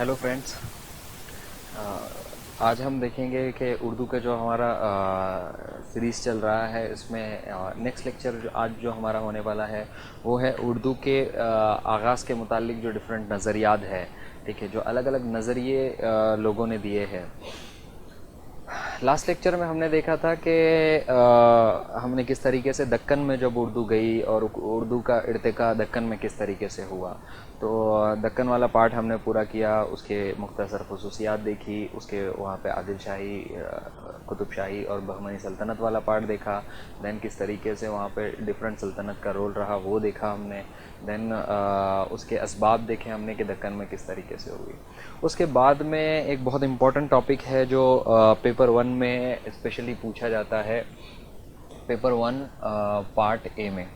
Hello friends. आज हम देखेंगे कि उर्दू का जो हमारा सीरीज़ चल रहा है इसमें नेक्स्ट लेक्चर जो आज जो हमारा होने वाला है वो है उर्दू के आगाज़ के मुतालिक जो डिफरेंट नज़रियात है। ठीक है, जो अलग अलग नज़रिए लोगों ने दिए हैं। लास्ट लेक्चर में हमने देखा था कि हमने किस तरीके से दक्कन में जब उर्दू गई और उर्दू का इर्तिका दक्कन में किस तरीके से हुआ, तो दक्कन वाला पार्ट हमने पूरा किया। उसके मुख्तसर खसूसियात देखी, उसके वहाँ पे आदिल शाही, कुतुब शाही और बहमनी सल्तनत वाला पार्ट देखा। दैन किस तरीके से वहाँ पे डिफरेंट सल्तनत का रोल रहा वो देखा हमने। दैन उसके असबाब देखे हमने कि दक्कन में किस तरीके से हुई। उसके बाद में एक बहुत इम्पॉर्टेंट टॉपिक है जो पेपर 1 में स्पेशली पूछा जाता है, पेपर 1 पार्ट ए में,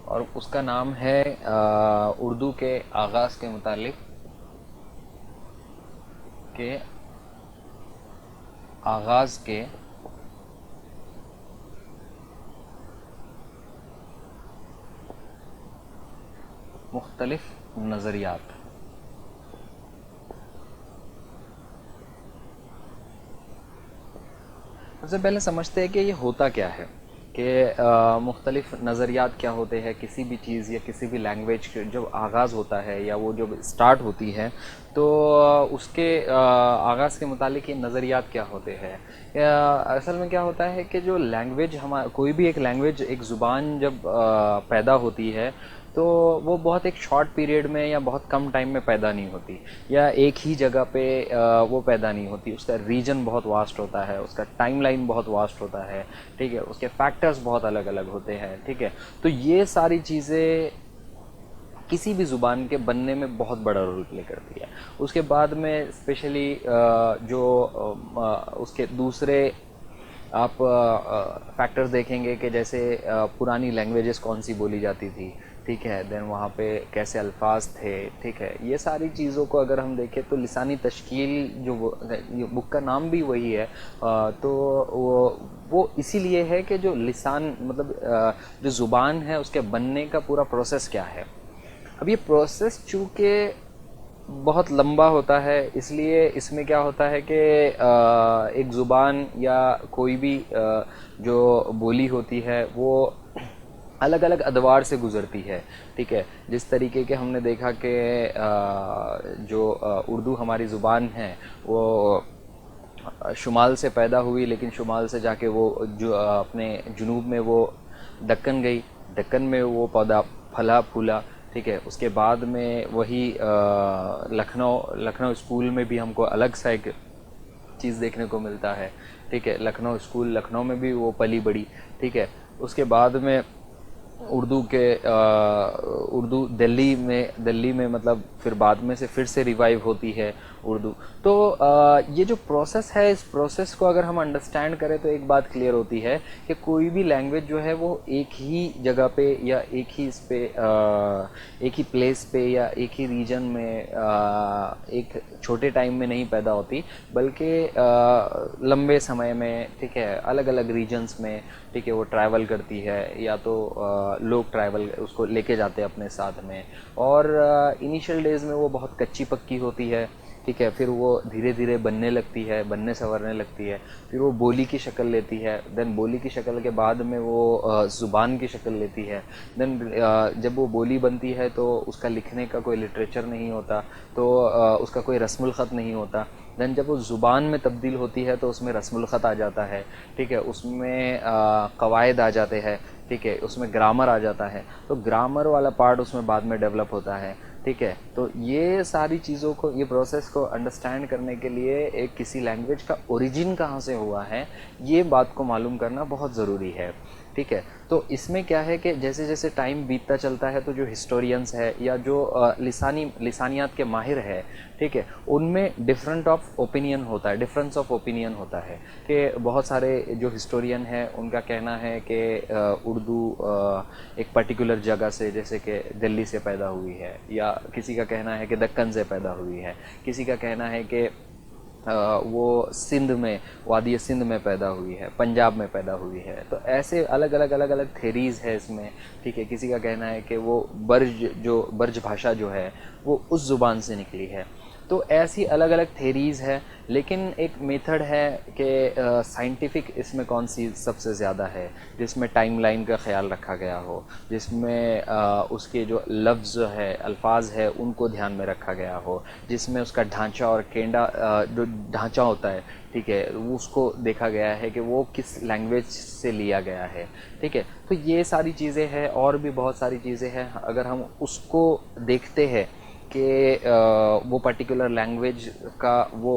और उसका नाम है उर्दू के आगाज़ के मुतालिक के आगाज़ के मुख्तलिफ नज़रियात। सबसे पहले समझते हैं कि ये होता क्या है, कि मुख्तलिफ नज़रियात क्या होते हैं। किसी भी चीज़ या किसी भी लैंग्वेज जब आगाज़ होता है या वो जब स्टार्ट होती है तो उसके आगाज़ के मुतालिक ये नज़रियात क्या होते हैं। असल में क्या होता है कि जो लैंग्वेज, हमारा कोई भी एक लैंग्वेज, एक ज़ुबान जब पैदा होती है तो वो बहुत एक शॉर्ट पीरियड में या बहुत कम टाइम में पैदा नहीं होती, या एक ही जगह पे वो पैदा नहीं होती। उसका रीजन बहुत वास्ट होता है, उसका टाइमलाइन बहुत वास्ट होता है। ठीक है, उसके फैक्टर्स बहुत अलग अलग होते हैं। ठीक है, तो ये सारी चीज़ें किसी भी ज़ुबान के बनने में बहुत बड़ा रोल प्ले करती है। उसके बाद में स्पेशली जो उसके दूसरे आप फैक्टर्स देखेंगे कि जैसे पुरानी लैंग्वेजेस कौन सी बोली जाती थी। ठीक है, देन वहाँ पे कैसे अल्फाज थे। ठीक है, ये सारी चीज़ों को अगर हम देखें तो लिसानी तश्कील, जो बुक का नाम भी वही है, तो वो इसीलिए है कि जो लिसान मतलब जो ज़ुबान है उसके बनने का पूरा प्रोसेस क्या है। अब ये प्रोसेस चूँकि बहुत लंबा होता है, इसलिए इसमें क्या होता है कि एक ज़ुबान या कोई भी जो बोली होती है वो अलग अलग अदवार से गुज़रती है। ठीक है, जिस तरीके के हमने देखा कि जो उर्दू हमारी ज़ुबान है वो शुमाल से पैदा हुई, लेकिन शुमाल से जाके वो जो अपने जुनूब में वो दक्कन गई। दक्कन में वो पौधा फला फूला। ठीक है, उसके बाद में वही लखनऊ स्कूल में भी हमको अलग सा एक चीज़ देखने को मिलता है। ठीक है, लखनऊ स्कूल, लखनऊ में भी वो पली बड़ी। ठीक है, उसके बाद में उर्दू दिल्ली में मतलब फिर बाद में से फिर से रिवाइव होती है उर्दू। तो ये जो प्रोसेस है, इस प्रोसेस को अगर हम अंडरस्टैंड करें तो एक बात क्लियर होती है कि कोई भी लैंग्वेज जो है वो एक ही जगह पे या एक ही प्लेस पे या एक ही रीजन में एक छोटे टाइम में नहीं पैदा होती, बल्कि लंबे समय में, ठीक है, अलग अलग रीजन्स में, ठीक है, वो ट्रैवल करती है। या तो लोग ट्रैवल उसको लेके जाते हैं अपने साथ में, और इनिशियल डेज में वो बहुत कच्ची पक्की होती है। ठीक है, फिर वो धीरे धीरे बनने लगती है, बनने संवरने लगती है, फिर वो बोली की शक्ल लेती है। देन बोली की शक्ल के बाद में वो ज़ुबान की शक्ल लेती है। देन जब वो बोली बनती है तो उसका लिखने का कोई लिटरेचर नहीं होता, तो उसका कोई रस्मुल ख़त नहीं होता। देन जब वो ज़ुबान में तब्दील होती है तो उसमें रस्मुल ख़त आ जाता है। ठीक है, उसमें कवायद आ जाते हैं। ठीक है, उसमें ग्रामर आ जाता है, तो ग्रामर वाला पार्ट उसमें बाद में डेवलप होता है। ठीक है, तो ये सारी चीज़ों को, ये प्रोसेस को अंडरस्टैंड करने के लिए एक किसी लैंग्वेज का ओरिजिन कहाँ से हुआ है, ये बात को मालूम करना बहुत ज़रूरी है। ठीक है, तो इसमें क्या है कि जैसे जैसे टाइम बीतता चलता है तो जो हिस्टोरियंस है या जो लिसानियात के माहिर है, ठीक है, उनमें डिफरेंस ऑफ ओपिनियन होता है कि बहुत सारे जो हिस्टोरियन हैं उनका कहना है कि उर्दू एक पर्टिकुलर जगह से, जैसे कि दिल्ली से पैदा हुई है, या किसी का कहना है कि दक्कन से पैदा हुई है, किसी का कहना है कि वो सिंध में, वादी सिंध में पैदा हुई है, पंजाब में पैदा हुई है। तो ऐसे अलग अलग थेरीज़ है इसमें, ठीक है। किसी का कहना है कि वो बर्ज भाषा जो है वो उस ज़ुबान से निकली है। तो ऐसी अलग अलग थेरीज़ है, लेकिन एक मेथड है कि साइंटिफिक इसमें कौन सी सबसे ज़्यादा है, जिसमें टाइमलाइन का ख्याल रखा गया हो, जिसमें उसके जो लफ्ज़ है, अल्फाज है, उनको ध्यान में रखा गया हो, जिसमें उसका ढांचा और केंडा जो ढांचा होता है, ठीक है, उसको देखा गया है कि वो किस लैंग्वेज से लिया गया है, ठीक है। तो ये सारी चीज़ें हैं, और भी बहुत सारी चीज़ें हैं। अगर हम उसको देखते हैं कि वो पर्टिकुलर लैंग्वेज का वो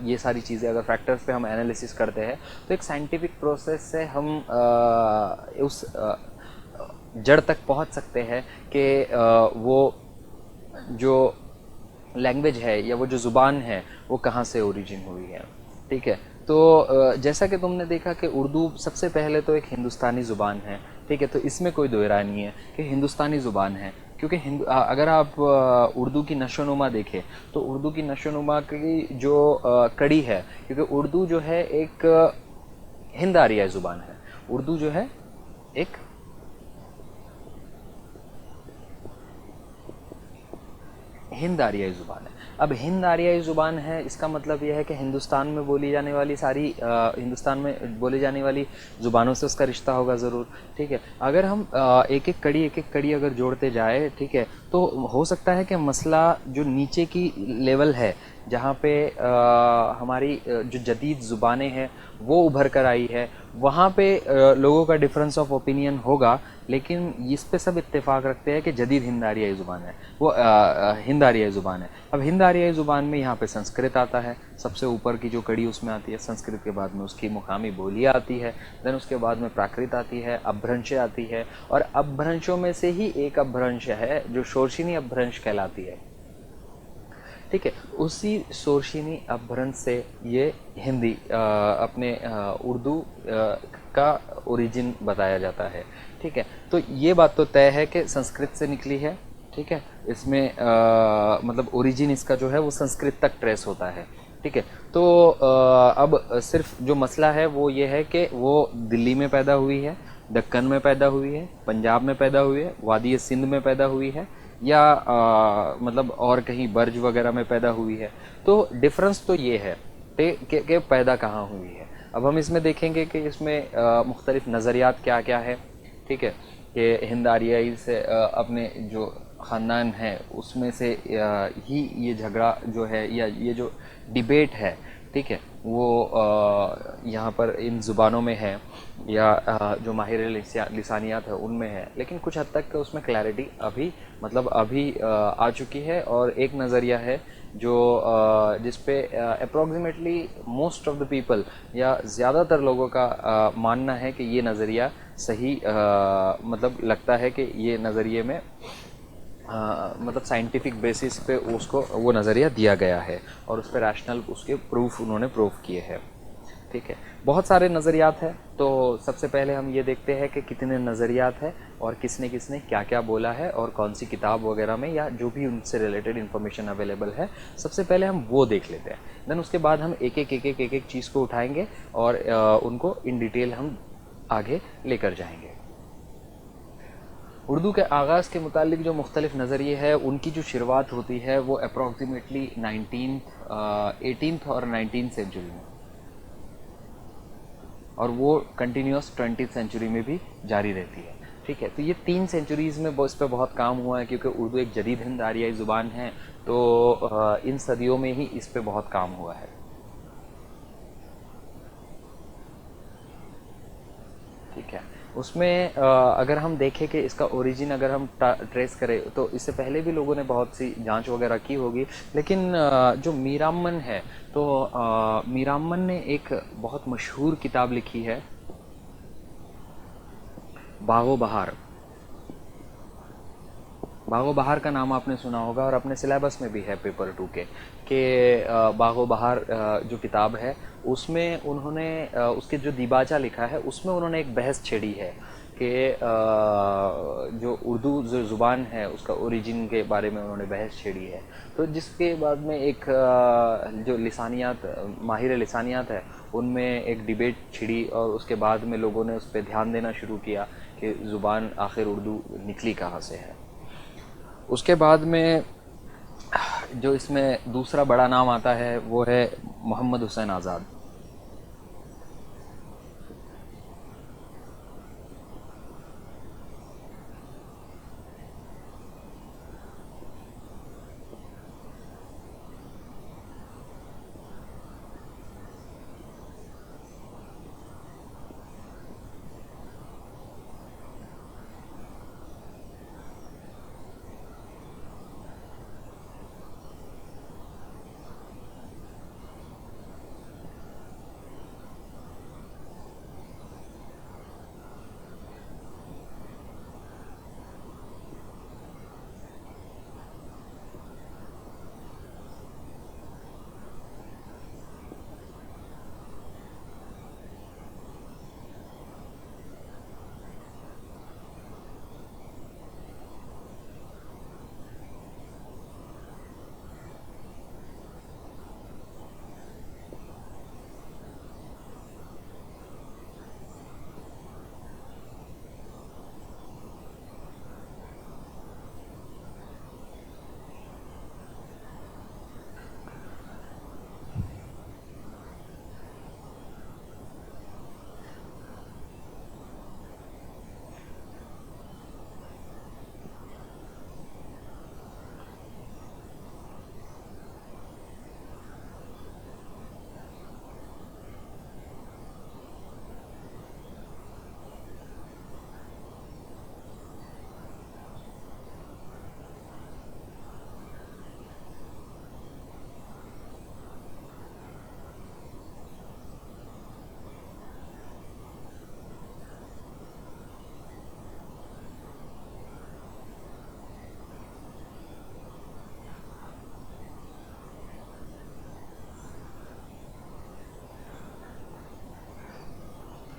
ये सारी चीज़ें अगर फैक्टर्स पे हम एनालिसिस करते हैं, तो एक साइंटिफिक प्रोसेस से हम उस जड़ तक पहुंच सकते हैं कि वो जो लैंग्वेज है या वो जो ज़ुबान है वो कहाँ से ओरिजिन हुई है, ठीक है। तो जैसा कि तुमने देखा कि उर्दू सबसे पहले तो एक हिंदुस्तानी ज़ुबान है, ठीक है। तो इसमें कोई दो राय नहीं है कि हिंदुस्तानी ज़ुबान है, क्योंकि अगर आप उर्दू की नशोनुमा देखें तो उर्दू की नशोनुमा की जो कड़ी है, क्योंकि उर्दू जो है एक हिंद आरियाई ज़ुबान है। उर्दू जो है एक हिंद आरियाई ज़ुबान है। अब हिंद आरियाई ज़ुबान है, इसका मतलब यह है कि हिंदुस्तान में बोली जाने वाली सारी हिंदुस्तान में बोली जाने वाली ज़ुबानों से उसका रिश्ता होगा ज़रूर, ठीक है। अगर हम एक एक कड़ी अगर जोड़ते जाए, ठीक है, तो हो सकता है कि मसला जो नीचे की लेवल है, जहाँ पे हमारी जो जदीद ज़ुबानें हैं वो उभर कर आई है, वहाँ पे लोगों का डिफरेंस ऑफ ओपिनियन होगा, लेकिन इस पे सब इत्तेफाक रखते हैं कि जदीद हिंद आरियाई ज़ुबान है, वो हिंद आरियाई ज़ुबान है। अब हिंद आरियाई ज़ुबान में यहाँ पे संस्कृत आता है, सबसे ऊपर की जो कड़ी उसमें आती है। संस्कृत के बाद में उसकी मुकामी बोलियाँ आती है, देन उसके बाद में प्राकृत आती है, अपभ्रंशें आती है, और अपभ्रंशों में से ही एक अपभ्रंश है जो शोरशिनी अपभ्रंश कहलाती है, ठीक है। उसी शोरशिनी अपभ्रंश से ये हिंदी अपने उर्दू का ओरिजिन बताया जाता है, ठीक है। तो ये बात तो तय है कि संस्कृत से निकली है, ठीक है। इसमें मतलब ओरिजिन इसका जो है वो संस्कृत तक ट्रेस होता है, ठीक है। तो अब सिर्फ जो मसला है वो ये है कि वो दिल्ली में पैदा हुई है, दक्कन में पैदा हुई है, पंजाब में पैदा हुई है, वादी सिंध में पैदा हुई है, या मतलब और कहीं बर्ज वगैरह में पैदा हुई है। तो डिफरेंस तो ये है कि पैदा कहाँ हुई है। अब हम इसमें देखेंगे कि इसमें मुख्तलिफ नज़रियात क्या क्या है, ठीक है। कि हिंद आरियाई से अपने जो ख़ानदान है उसमें से ही ये झगड़ा जो है या ये जो डिबेट है, ठीक है, वो यहाँ पर इन ज़ुबानों में है, या जो माहिर लिसानियात है उनमें है। लेकिन कुछ हद तक उसमें क्लैरिटी अभी मतलब अभी आ चुकी है, और एक नज़रिया है जो जिस पे approximately most of the people या ज़्यादातर लोगों का मानना है कि ये नज़रिया सही मतलब लगता है कि ये नज़रिए में मतलब साइंटिफिक बेसिस पे उसको वो नज़रिया दिया गया है, और उस पर रैशनल उसके प्रूफ उन्होंने प्रूफ किए हैं, ठीक है। बहुत सारे नज़रियात हैं, तो सबसे पहले हम ये देखते हैं कि कितने नज़रियात हैं और किसने किसने क्या क्या बोला है और कौन सी किताब वगैरह में या जो भी उनसे रिलेटेड इन्फॉर्मेशन अवेलेबल है, सबसे पहले हम वो देख लेते हैं। देन उसके बाद हम एक एक चीज़ को उठाएंगे और उनको इन डिटेल हम आगे लेकर जाएंगे। उर्दू के आगाज़ के मुतालिक जो मुख्तलिफ नज़रिए हैं उनकी जो शुरुआत होती है वो अप्रॉक्सीमेटली 18th और 19th सेंचुरी में, और वो कंटिन्यूस 20th सेंचुरी में भी जारी रहती है, ठीक है। तो ये 3 सेंचुरीज़ में इस पर बहुत काम हुआ है, क्योंकि उर्दू एक जदीद हिंद आरियाई ज़ुबान है, तो इन सदियों में ही इस पर बहुत काम हुआ है, ठीक है। उसमें अगर हम देखें कि इसका ओरिजिन अगर हम ट्रेस करें, तो इससे पहले भी लोगों ने बहुत सी जांच वगैरह की होगी, लेकिन जो मीरामन है, तो मीरामन ने एक बहुत मशहूर किताब लिखी है, बागो बहार। बागो बहार का नाम आपने सुना होगा, और अपने सिलेबस में भी है पेपर 2 के, कि बागो बहार जो किताब है उसमें उन्होंने उसके जो दीबाचा लिखा है उसमें उन्होंने एक बहस छेड़ी है कि जो उर्दू जो ज़ुबान है उसका ओरिजिन के बारे में उन्होंने बहस छेड़ी है। तो जिसके बाद में एक जो लिसानियात माहिर लिसानियात है उनमें एक डिबेट छिड़ी, और उसके बाद में लोगों ने उस पर ध्यान देना शुरू किया कि ज़ुबान आखिर उर्दू निकली कहाँ से है। उसके बाद में जो इसमें दूसरा बड़ा नाम आता है वो है मोहम्मद हुसैन आज़ाद।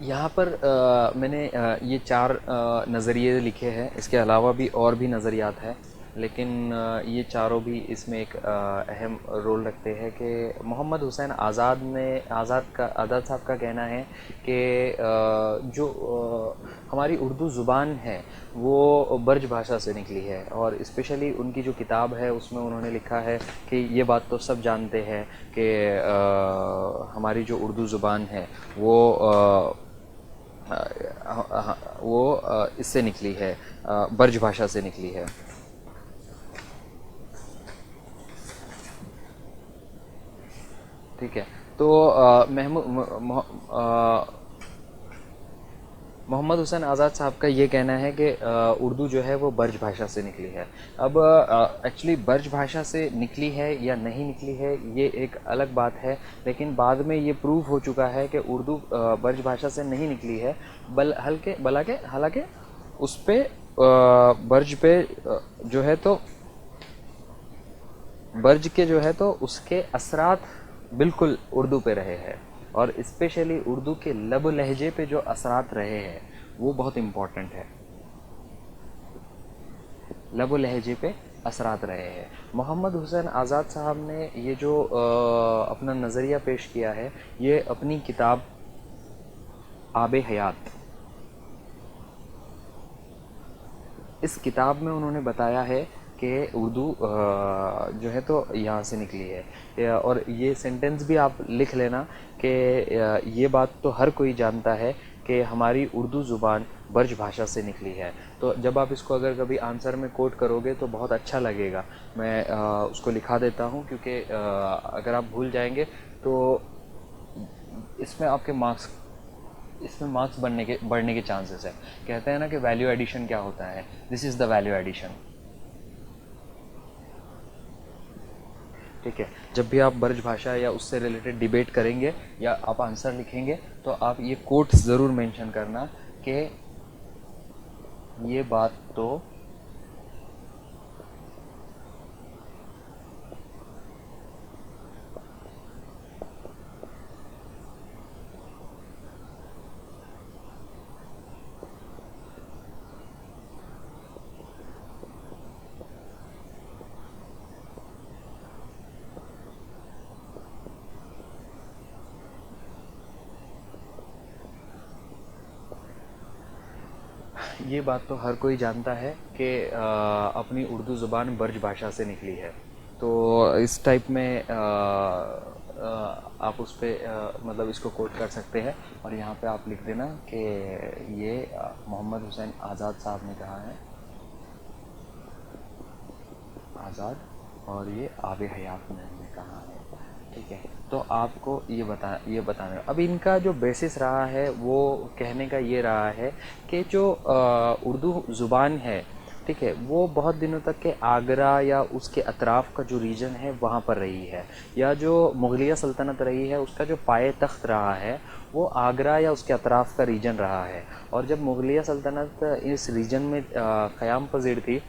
यहाँ पर मैंने ये चार नज़रिए लिखे हैं। इसके अलावा भी और भी नज़रियात हैं, लेकिन ये चारों भी इसमें एक अहम रोल रखते हैं कि मोहम्मद हुसैन आज़ाद साहब का कहना है कि जो हमारी उर्दू ज़ुबान है वो ब्रज भाषा से निकली है, और स्पेशली उनकी जो किताब है उसमें उन्होंने लिखा है कि ये बात तो सब जानते हैं कि हमारी जो उर्दू ज़ुबान है वो इससे निकली है, ब्रज भाषा से निकली है। ठीक है। तो मोहम्मद हुसैन आज़ाद साहब का ये कहना है कि उर्दू जो है वो ब्रज भाषा से निकली है। अब एक्चुअली ब्रज भाषा से निकली है या नहीं निकली है ये एक अलग बात है, लेकिन बाद में ये प्रूव हो चुका है कि उर्दू ब्रज भाषा से नहीं निकली है, हालांकि उस पे ब्रज पे जो है तो ब्रज के जो है तो उसके असरात बिल्कुल उर्दू पे रहे हैं, और स्पेशली उर्दू के लब लहजे पे जो असरात रहे हैं वो बहुत इम्पोर्टेंट है। लब लहजे पे असरात रहे हैं। मोहम्मद हुसैन आज़ाद साहब ने ये जो अपना नज़रिया पेश किया है ये अपनी किताब आबे हयात, इस किताब में उन्होंने बताया है कि उर्दू जो है तो यहाँ से निकली है, और ये सेंटेंस भी आप लिख लेना कि ये बात तो हर कोई जानता है कि हमारी उर्दू ज़ुबान ब्रज भाषा से निकली है। तो जब आप इसको अगर कभी आंसर में कोट करोगे तो बहुत अच्छा लगेगा। मैं उसको लिखा देता हूँ, क्योंकि अगर आप भूल जाएंगे तो इसमें मार्क्स बढ़ने के चांसेस है। कहते हैं ना कि वैल्यू एडिशन क्या होता है, this is the value addition. ठीक है। जब भी आप ब्रज भाषा या उससे रिलेटेड डिबेट करेंगे या आप आंसर लिखेंगे तो आप ये कोट ज़रूर मेंशन करना कि ये बात तो ये बात तो हर कोई जानता है कि अपनी उर्दू ज़ुबान बर्ज भाषा से निकली है। तो इस टाइप में आप उस पर मतलब इसको कोट कर सकते हैं और यहाँ पे आप लिख देना कि ये मोहम्मद हुसैन आज़ाद साहब ने कहा है, आज़ाद, और ये आब हयात ने कहा है। ठीक है, तो आपको ये बताना। अब इनका जो बेसिस रहा है वो कहने का ये रहा है कि जो उर्दू ज़ुबान है, ठीक है, वो बहुत दिनों तक के आगरा या उसके अतराफ़ का जो रीजन है वहाँ पर रही है, या जो मुग़लिया सल्तनत रही है उसका जो पाए तख्त रहा है वो आगरा या उसके अतराफ़ का रीजन रहा है। और जब मुग़लिया सल्तनत इस रीजन में क़याम पज़ीर थी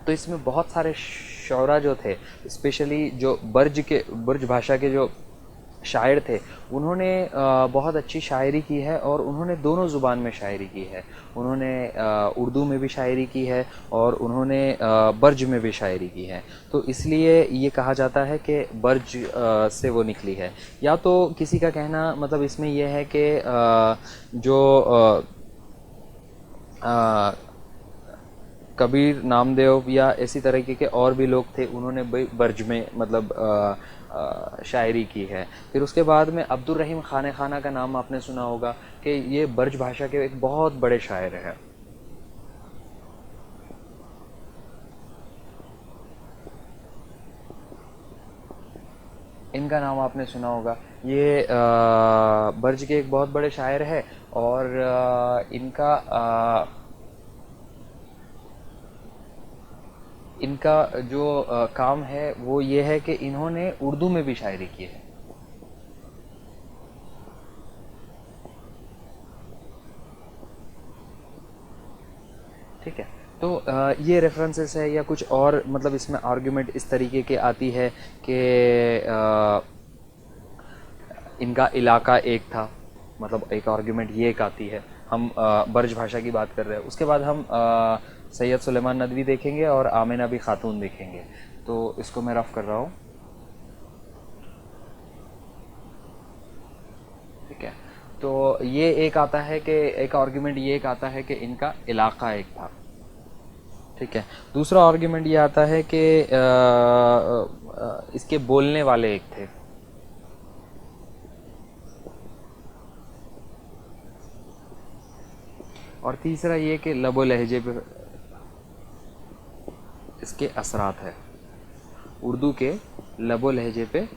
तो इसमें बहुत सारे शौरा जो थे, स्पेशली जो बर्ज भाषा के जो शायर थे, उन्होंने बहुत अच्छी शायरी की है और उन्होंने दोनों ज़ुबान में शायरी की है। उन्होंने उर्दू में भी शायरी की है और उन्होंने बर्ज में भी शायरी की है। तो इसलिए ये कहा जाता है कि बर्ज से वो निकली है। या तो किसी का कहना मतलब इसमें यह है कि जो कबीर, नामदेव या इसी तरीके के और भी लोग थे, उन्होंने बर्ज में मतलब शायरी की है। फिर उसके बाद में अब्दुल रहीम खाना का नाम आपने सुना होगा कि ये बर्ज भाषा के एक बहुत बड़े शायर हैं। इनका नाम आपने सुना होगा। ये बर्ज के एक बहुत बड़े शायर है और इनका जो काम है वो ये है कि इन्होंने उर्दू में भी शायरी की है। ठीक है, तो ये रेफरेंसेस है या कुछ और मतलब इसमें आर्गुमेंट इस तरीके के आती है कि इनका इलाका एक था, मतलब एक आर्गुमेंट ये एक आती है। हम बर्ज भाषा की बात कर रहे हैं, उसके बाद हम सैयद सुलेमान नदवी देखेंगे और आमिना भी खातून देखेंगे। तो इसको मैं रफ़ कर रहा हूँ। ठीक है, तो ये एक आता है कि एक आर्गुमेंट ये एक आता है कि इनका इलाका एक था। ठीक है, दूसरा आर्गुमेंट ये आता है कि इसके बोलने वाले एक थे। और तीसरा ये कि लबो लहजे पे इसके असरात है, उर्दू के लबो लहजे पे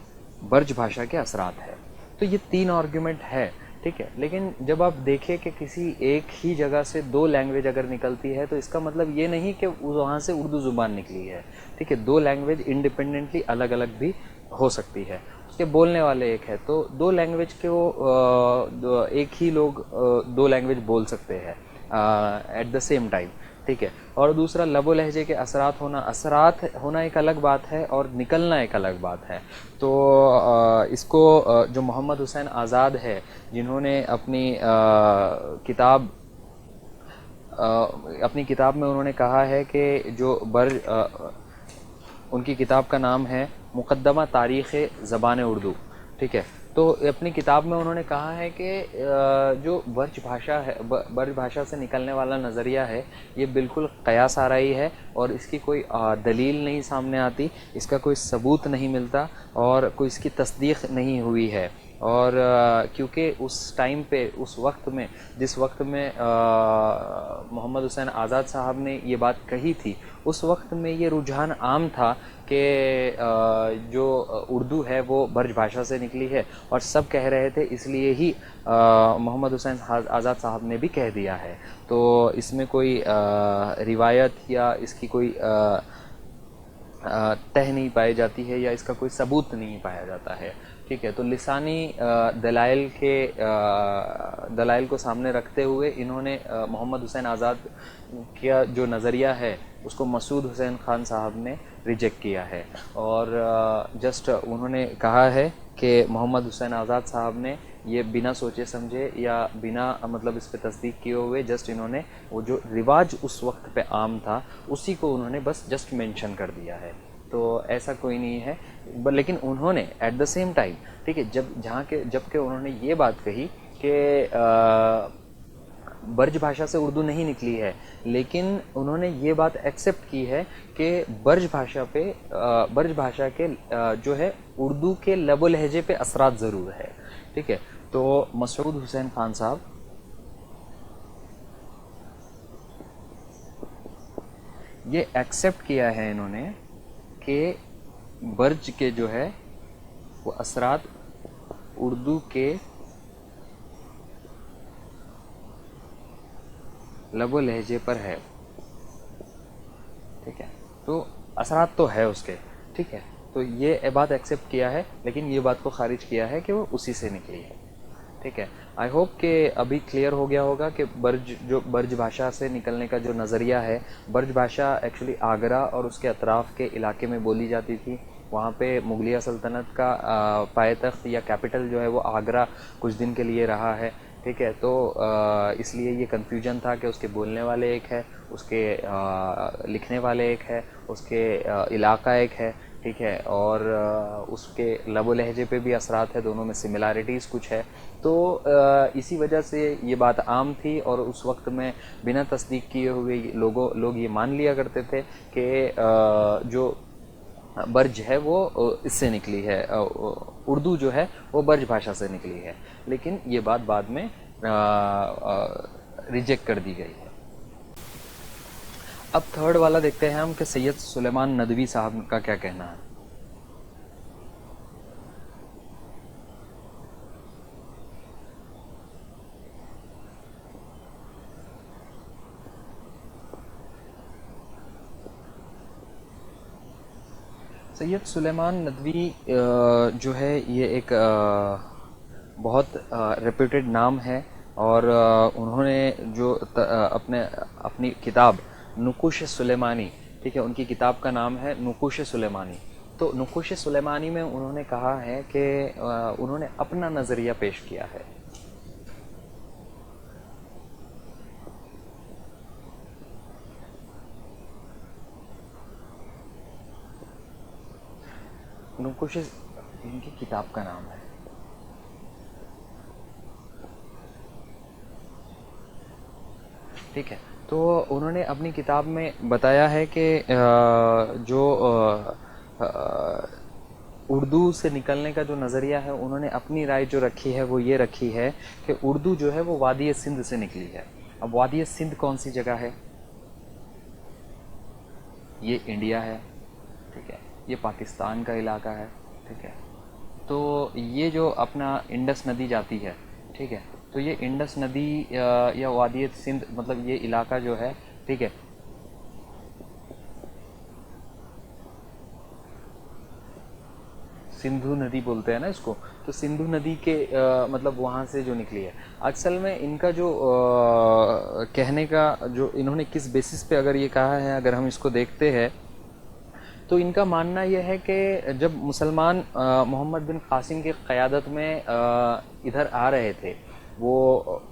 बर्ज भाषा के असरात है। तो ये तीन आर्गुमेंट है। ठीक है, लेकिन जब आप देखें कि किसी एक ही जगह से दो लैंग्वेज अगर निकलती है तो इसका मतलब ये नहीं कि वहाँ से उर्दू ज़ुबान निकली है। ठीक है, दो लैंग्वेज इंडिपेंडेंटली अलग अलग भी हो सकती है। उसके बोलने वाले एक है, तो दो लैंग्वेज के वो एक ही लोग दो लैंग्वेज बोल सकते हैं एट द सेम टाइम। ठीक है, और दूसरा लबो लहजे के असरात होना एक अलग बात है और निकलना एक अलग बात है। तो इसको जो मोहम्मद हुसैन आज़ाद है, जिन्होंने अपनी किताब में उन्होंने कहा है कि जो उनकी किताब का नाम है मुक़द्दमा तारीख़ ज़बान उर्दू। ठीक है, तो अपनी किताब में उन्होंने कहा है कि जो बर्ज भाषा से निकलने वाला नज़रिया है ये बिल्कुल क़यास आराई है और इसकी कोई दलील नहीं सामने आती, इसका कोई सबूत नहीं मिलता और कोई इसकी तस्दीक़ नहीं हुई है। और क्योंकि उस टाइम पे, उस वक्त में, जिस वक्त में मोहम्मद हुसैन आज़ाद साहब ने ये बात कही थी, उस वक्त में ये रुझान आम था कि जो उर्दू है वो बर्ज भाषा से निकली है और सब कह रहे थे, इसलिए ही मोहम्मद हुसैन आज़ाद साहब ने भी कह दिया है। तो इसमें कोई रिवायत या इसकी कोई तह नहीं पाई जाती है या इसका कोई सबूत नहीं पाया जाता है। ठीक है, तो लिसानी दलाइल को सामने रखते हुए इन्होंने मोहम्मद हुसैन आज़ाद का जो नज़रिया है उसको मसूद हुसैन ख़ान साहब ने रिजेक्ट किया है। और जस्ट उन्होंने कहा है कि मोहम्मद हुसैन आज़ाद साहब ने ये बिना सोचे समझे या बिना मतलब इस पर तस्दीक किए हुए जस्ट इन्होंने वो जो रिवाज उस वक्त पे आम था उसी को उन्होंने बस जस्ट मेंशन कर दिया है। तो ऐसा कोई नहीं है, लेकिन उन्होंने एट द सेम टाइम, ठीक है, जबकि उन्होंने ये बात कही कि ब्रज भाषा से उर्दू नहीं निकली है, लेकिन उन्होंने ये बात एक्सेप्ट की है कि ब्रज भाषा पे ब्रज भाषा के जो है उर्दू के लबो लहजे पे असरात ज़रूर है। ठीक है, तो मसूद हुसैन खान साहब ये एक्सेप्ट किया है इन्होंने कि ब्रज के जो है वो असरात उर्दू के लबो लहजे पर है। ठीक है, तो असरात तो है उसके। ठीक है, तो ये बात एक्सेप्ट किया है, लेकिन ये बात को खारिज किया है कि वो उसी से निकली है। ठीक है, आई होप कि अभी क्लियर हो गया होगा कि ब्रज भाषा से निकलने का जो नज़रिया है, ब्रज भाषा एक्चुअली आगरा और उसके अतराफ़ के इलाके में बोली जाती थी। वहाँ पे मुगलिया सल्तनत का पायतख्त या कैपिटल जो है वो आगरा कुछ दिन के लिए रहा है। ठीक है, तो इसलिए ये कन्फ्यूजन था कि उसके बोलने वाले एक है, उसके लिखने वाले एक है, उसके इलाका एक है। ठीक है, और उसके लबो लहजे पे भी असरात है, दोनों में सिमिलैरिटीज़ कुछ है। तो इसी वजह से ये बात आम थी, और उस वक्त में बिना तस्दीक किए हुए लोग ये मान लिया करते थे कि जो ब्रज है वो इससे निकली है, उर्दू जो है वो ब्रज भाषा से निकली है। लेकिन ये बात बाद में रिजेक्ट कर दी गई है। अब थर्ड वाला देखते हैं हम कि सैयद सुलेमान नदवी साहब का क्या कहना है। सैयद सुलेमान नदवी जो है ये एक बहुत रेप्यूटेड नाम है, और उन्होंने जो अपनी किताब नुकुश सुलेमानी, ठीक है, उनकी किताब का नाम है नुकुश सुलेमानी। तो नुकुश सुलेमानी में उन्होंने कहा है कि उन्होंने अपना नज़रिया पेश किया है। नुकुश इनकी किताब का नाम है। ठीक है, तो उन्होंने अपनी किताब में बताया है कि जो उर्दू से निकलने का जो नज़रिया है, उन्होंने अपनी राय जो रखी है वो ये रखी है कि उर्दू जो है वो वादी सिंध से निकली है। अब वादी सिंध कौन सी जगह है? ये इंडिया है। ठीक है, ये पाकिस्तान का इलाका है। ठीक है, तो ये जो अपना इंडस नदी जाती है, ठीक है, तो ये इंडस नदी या वादी सिंध, मतलब ये इलाका जो है, ठीक है, सिंधु नदी बोलते हैं ना इसको, तो सिंधु नदी के मतलब वहाँ से जो निकली है। असल में इनका जो कहने का जो इन्होंने किस बेसिस पे अगर ये कहा है, अगर हम इसको देखते हैं तो इनका मानना यह है कि जब मुसलमान मोहम्मद बिन कासिम की क़यादत में इधर आ रहे थे, वो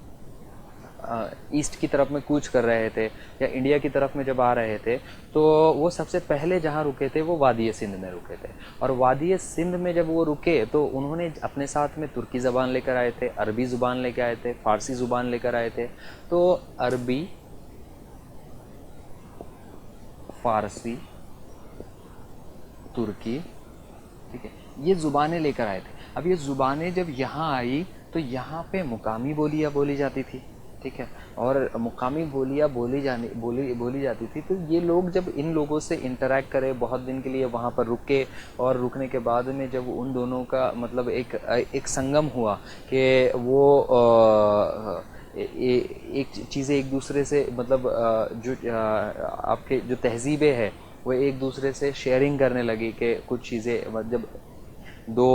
ईस्ट की तरफ में कूच कर रहे थे या इंडिया की तरफ में जब आ रहे थे, तो वो सबसे पहले जहाँ रुके थे वो वादी सिंध में रुके थे। और वादी सिंध में जब वो रुके तो उन्होंने अपने साथ में तुर्की ज़बान लेकर आए थे, अरबी ज़ुबान लेकर आए थे, फ़ारसी ज़ुबान लेकर आए थे। तो अरबी, फ़ारसी, तुर्की, ठीक है, ये ज़ुबानें लेकर आए थे। अब ये ज़ुबानें जब यहाँ आई तो यहाँ पे मुकामी बोलियाँ बोली जाती थी। ठीक है, और मुकामी बोलियाँ बोली जाती थी। तो ये लोग जब इन लोगों से इंटरेक्ट करे, बहुत दिन के लिए वहाँ पर रुके, और रुकने के बाद में जब उन दोनों का मतलब एक संगम हुआ कि वो एक चीज़ें एक दूसरे से मतलब जो आपके जो तहजीबें हैं वो एक दूसरे से शेयरिंग करने लगी कि कुछ चीज़ें जब दो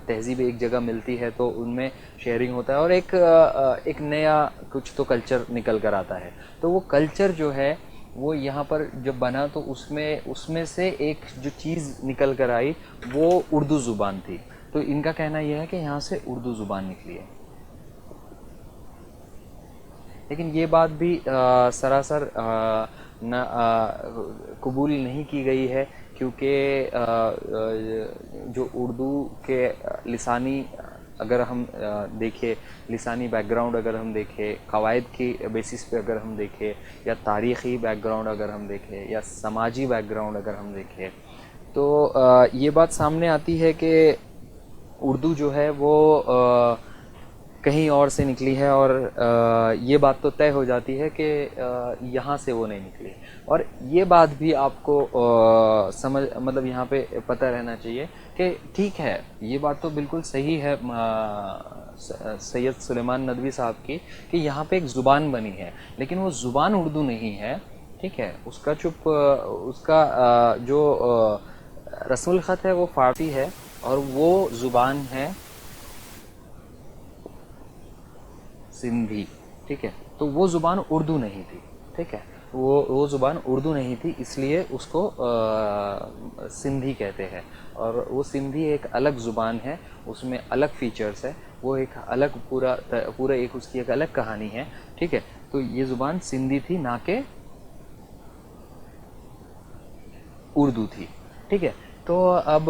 तहजीब एक जगह मिलती है तो उनमें शेयरिंग होता है, और एक नया कुछ तो कल्चर निकल कर आता है। तो वो कल्चर जो है वो यहाँ पर जब बना तो उसमें से एक जो चीज़ निकल कर आई वो उर्दू ज़ुबान थी। तो इनका कहना यह है कि यहाँ से उर्दू ज़ुबान निकली है। लेकिन ये बात भी सरासर न कबूल नहीं की गई है, क्योंकि जो उर्दू के लिसानी अगर हम देखें, लिसानी बैकग्राउंड अगर हम देखें, कवायद की बेसिस पे अगर हम देखें, या तारीख़ी बैकग्राउंड अगर हम देखें, या समाजी बैकग्राउंड अगर हम देखें, तो ये बात सामने आती है कि उर्दू जो है वो कहीं और से निकली है, और ये बात तो तय हो जाती है कि यहाँ से वो नहीं निकली। और ये बात भी आपको समझ मतलब यहाँ पे पता रहना चाहिए कि ठीक है, ये बात तो बिल्कुल सही है सैयद सुलेमान नदवी साहब की, कि यहाँ पे एक ज़ुबान बनी है, लेकिन वो ज़ुबान उर्दू नहीं है। ठीक है, उसका जो रस्मुल ख़त है वो फ़ारसी है, और वो ज़ुबान है सिंधी। ठीक है, तो वो ज़ुबान उर्दू नहीं थी। ठीक है, वो ज़ुबान उर्दू नहीं थी, इसलिए उसको सिंधी कहते हैं। और वो सिंधी एक अलग ज़ुबान है, उसमें अलग फीचर्स है, वो एक अलग पूरा एक उसकी एक अलग कहानी है। ठीक है, तो ये ज़ुबान सिंधी थी, ना कि उर्दू थी। ठीक है, तो अब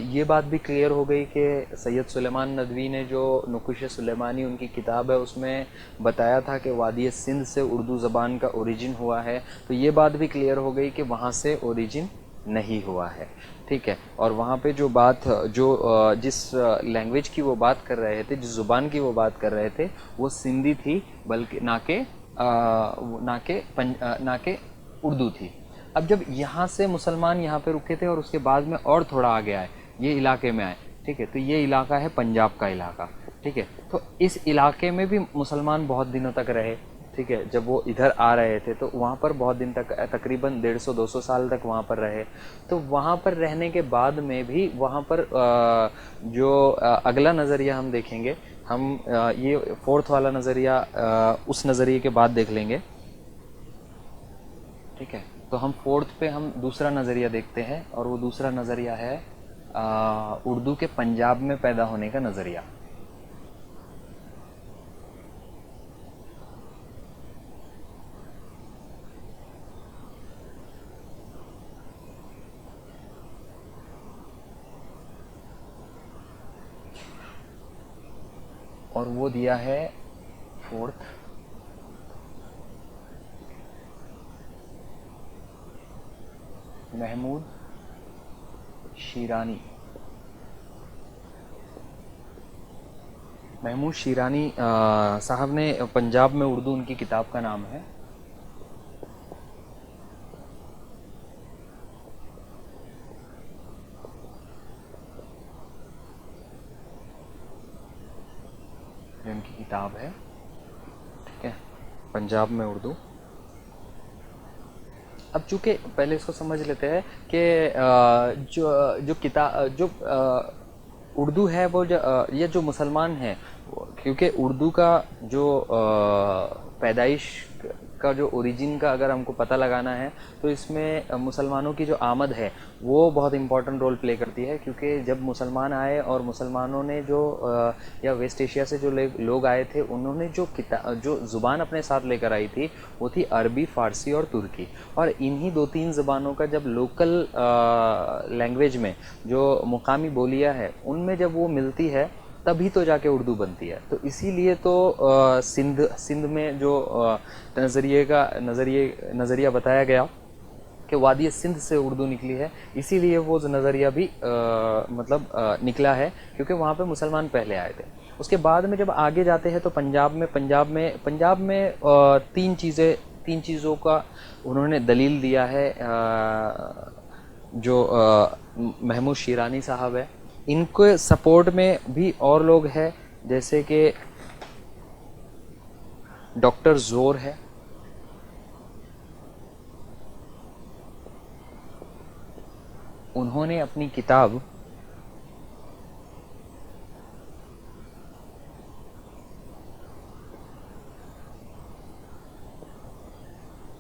ये बात भी क्लियर हो गई कि सैयद सुलेमान नदवी ने जो नुकुश सुलेमानी उनकी किताब है उसमें बताया था कि वादी सिंध से उर्दू ज़बान का ओरिजिन हुआ है, तो ये बात भी क्लियर हो गई कि वहाँ से ओरिजिन नहीं हुआ है। ठीक है, और वहाँ पे जो बात जिस लैंग्वेज की वो बात कर रहे थे, जिस ज़ुबान की वो बात कर रहे थे, वो सिंधी थी, बल्कि ना के उर्दू थी। अब जब यहाँ से मुसलमान यहाँ पे रुके थे और उसके बाद में और थोड़ा आगे आए, ये इलाके में आए। ठीक है, तो ये इलाका है पंजाब का इलाका। ठीक है, तो इस इलाके में भी मुसलमान बहुत दिनों तक रहे। ठीक है, जब वो इधर आ रहे थे तो वहाँ पर बहुत दिन तक, तकरीबन 150-200 साल तक वहाँ पर रहे। तो वहाँ पर रहने के बाद में भी वहाँ पर जो अगला नज़रिया हम देखेंगे, हम ये फोर्थ वाला नज़रिया उस नज़रिए के बाद देख लेंगे। ठीक है, तो हम फोर्थ पे हम दूसरा नज़रिया देखते हैं, और वो दूसरा नज़रिया है उर्दू के पंजाब में पैदा होने का नज़रिया। और वो दिया है फोर्थ, महमूद शीरानी। महमूद शीरानी साहब ने पंजाब में उर्दू, उनकी किताब का नाम है। उनकी किताब है, ठीक है, पंजाब में उर्दू। अब चूंकि पहले इसको समझ लेते हैं कि जो उर्दू है वो ये जो मुसलमान है, क्योंकि उर्दू का जो पैदाइश का जो ओरिजिन का अगर हमको पता लगाना है, तो इसमें मुसलमानों की जो आमद है वो बहुत इम्पोर्टेंट रोल प्ले करती है। क्योंकि जब मुसलमान आए और मुसलमानों ने या वेस्ट एशिया से जो लोग आए थे, उन्होंने जो ज़ुबान अपने साथ लेकर आई थी वो थी अरबी, फ़ारसी और तुर्की। और इन्हीं 2-3 ज़बानों का जब लोकल लैंग्वेज में जो मुकामी बोलियाँ है उनमें जब वो मिलती है, तभी तो जाके उर्दू बनती है। तो इसीलिए तो सिंध में जो नज़रिया बताया गया कि वादी सिंध से उर्दू निकली है, इसीलिए वो नज़रिया भी निकला है, क्योंकि वहाँ पे मुसलमान पहले आए थे। उसके बाद में जब आगे जाते हैं तो पंजाब में तीन चीज़ों का उन्होंने दलील दिया है। जो महमूद शीरानी साहब है, इनके सपोर्ट में भी और लोग हैं, जैसे कि डॉक्टर जोर है, उन्होंने अपनी किताब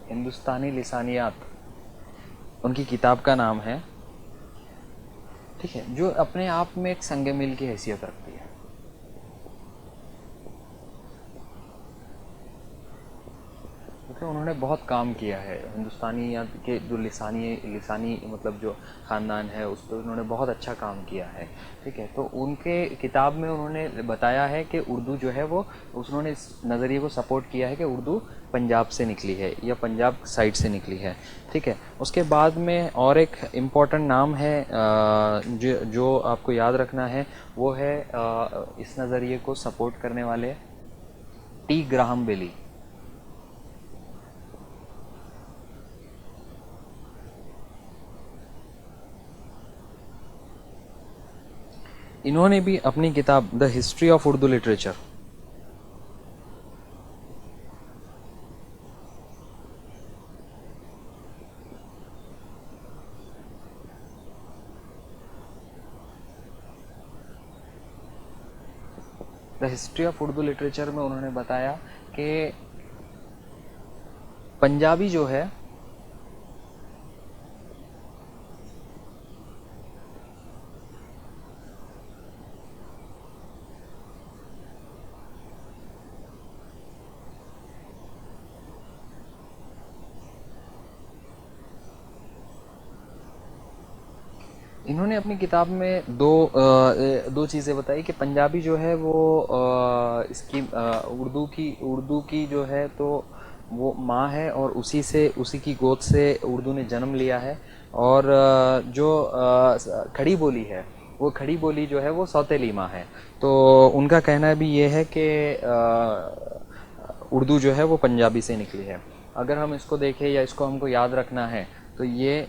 हिंदुस्तानी लिसानियात, उनकी किताब का नाम है, ठीक है, जो अपने आप में एक संग मिल की हैसियत रखती है। पे उन्होंने बहुत काम किया है। हिंदुस्तानी या के जो लिसानी लिसानी मतलब जो ख़ानदान है उस पर उन्होंने बहुत अच्छा काम किया है। ठीक है, तो उनके किताब में उन्होंने बताया है कि उर्दू जो है वो, उन्होंने इस नज़रिए को सपोर्ट किया है कि उर्दू पंजाब से निकली है या पंजाब साइड से निकली है। ठीक है, उसके बाद में और एक इम्पॉर्टेंट नाम है जो आपको याद रखना है, वो है इस नज़रिए को सपोर्ट करने वाले टी ग्राहम बेली। इन्होंने भी अपनी किताब the history of Urdu literature, the history of Urdu literature में उन्होंने बताया कि पंजाबी जो है इन्होंने अपनी किताब में दो चीज़ें बताई कि पंजाबी जो है वो इसकी उर्दू की जो है तो वो माँ है और उसी की गोद से उर्दू ने जन्म लिया है। और जो खड़ी बोली है, वो खड़ी बोली जो है वो सौतेली माँ है। तो उनका कहना भी ये है कि उर्दू जो है वो पंजाबी से निकली है। अगर हम इसको देखें या इसको हमको याद रखना है तो ये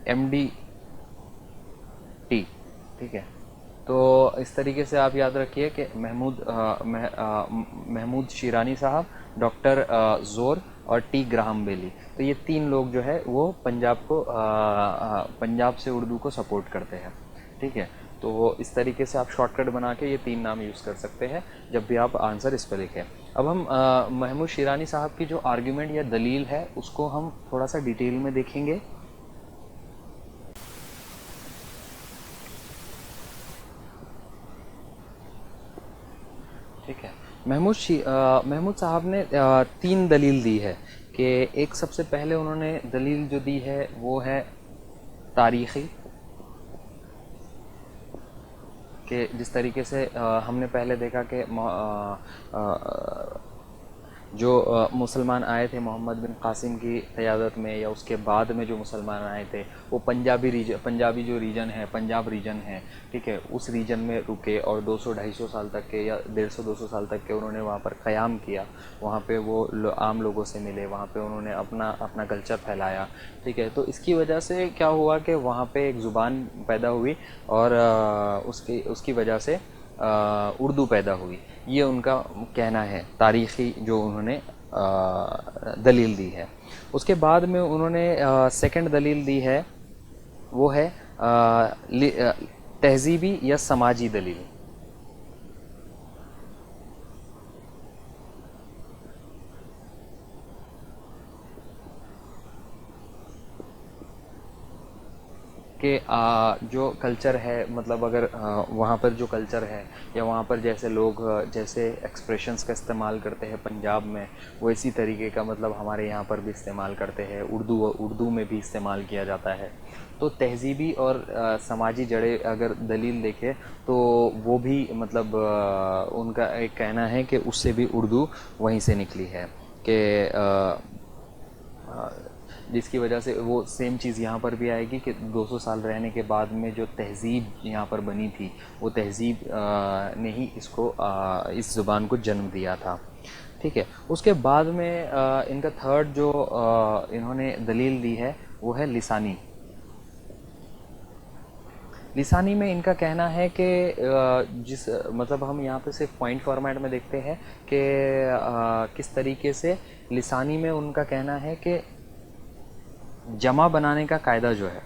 MD टी, ठीक है। तो इस तरीके से आप याद रखिए कि महमूद शिरानी साहब, डॉक्टर जोर और टी ग्राहम बेली, तो ये तीन लोग जो है वो पंजाब से उर्दू को सपोर्ट करते हैं। ठीक है, तो इस तरीके से आप शॉर्टकट बना के ये तीन नाम यूज़ कर सकते हैं जब भी आप आंसर इस पर लिखें। अब हम महमूद शिरानी साहब की जो आर्ग्यूमेंट या दलील है उसको हम थोड़ा सा डिटेल में देखेंगे। ठीक है, महमूद साहब ने तीन दलील दी है कि एक सबसे पहले उन्होंने दलील जो दी है वो है तारीख़ी, कि जिस तरीके से हमने पहले देखा कि जो मुसलमान आए थे मोहम्मद बिन कासिम की क़यादत में या उसके बाद में जो मुसलमान आए थे वो पंजाबी जो रीजन है, पंजाब रीजन है, ठीक है, उस रीजन में रुके और 200-250 साल तक के या 150-200 साल तक के उन्होंने वहाँ पर क़याम किया। वहाँ पे वो आम लोगों से मिले, वहाँ पे उन्होंने अपना कल्चर फैलाया। ठीक है, तो इसकी वजह से क्या हुआ कि वहाँ पे एक ज़ुबान पैदा हुई और उसकी वजह से उर्दू पैदा हुई। ये उनका कहना है, तारीख़ी जो उन्होंने दलील दी है। उसके बाद में उन्होंने सेकंड दलील दी है, वो है तहज़ीबी या समाजी दलील। कि जो कल्चर है, मतलब अगर वहाँ पर जो कल्चर है या वहाँ पर जैसे लोग जैसे एक्सप्रेशंस का इस्तेमाल करते हैं पंजाब में, वो इसी तरीके का मतलब हमारे यहाँ पर भी इस्तेमाल करते हैं, उर्दू में भी इस्तेमाल किया जाता है। तो तहज़ीबी और समाजी जड़ें अगर दलील देखें तो वो भी मतलब उनका एक कहना है कि उससे भी उर्दू वहीं से निकली है, कि जिसकी वजह से वो सेम चीज़ यहाँ पर भी आएगी कि 200 साल रहने के बाद में जो तहज़ीब यहाँ पर बनी थी, वो तहज़ीब ने ही इस ज़ुबान को जन्म दिया था। ठीक है, उसके बाद में इनका थर्ड जो इन्होंने दलील दी है वो है लिसानी। लिसानी में इनका कहना है कि मतलब हम यहाँ पे सिर्फ पॉइंट फॉर्मेट में देखते हैं कि किस तरीके से लिसानी में उनका कहना है कि जमा बनाने का कायदा जो है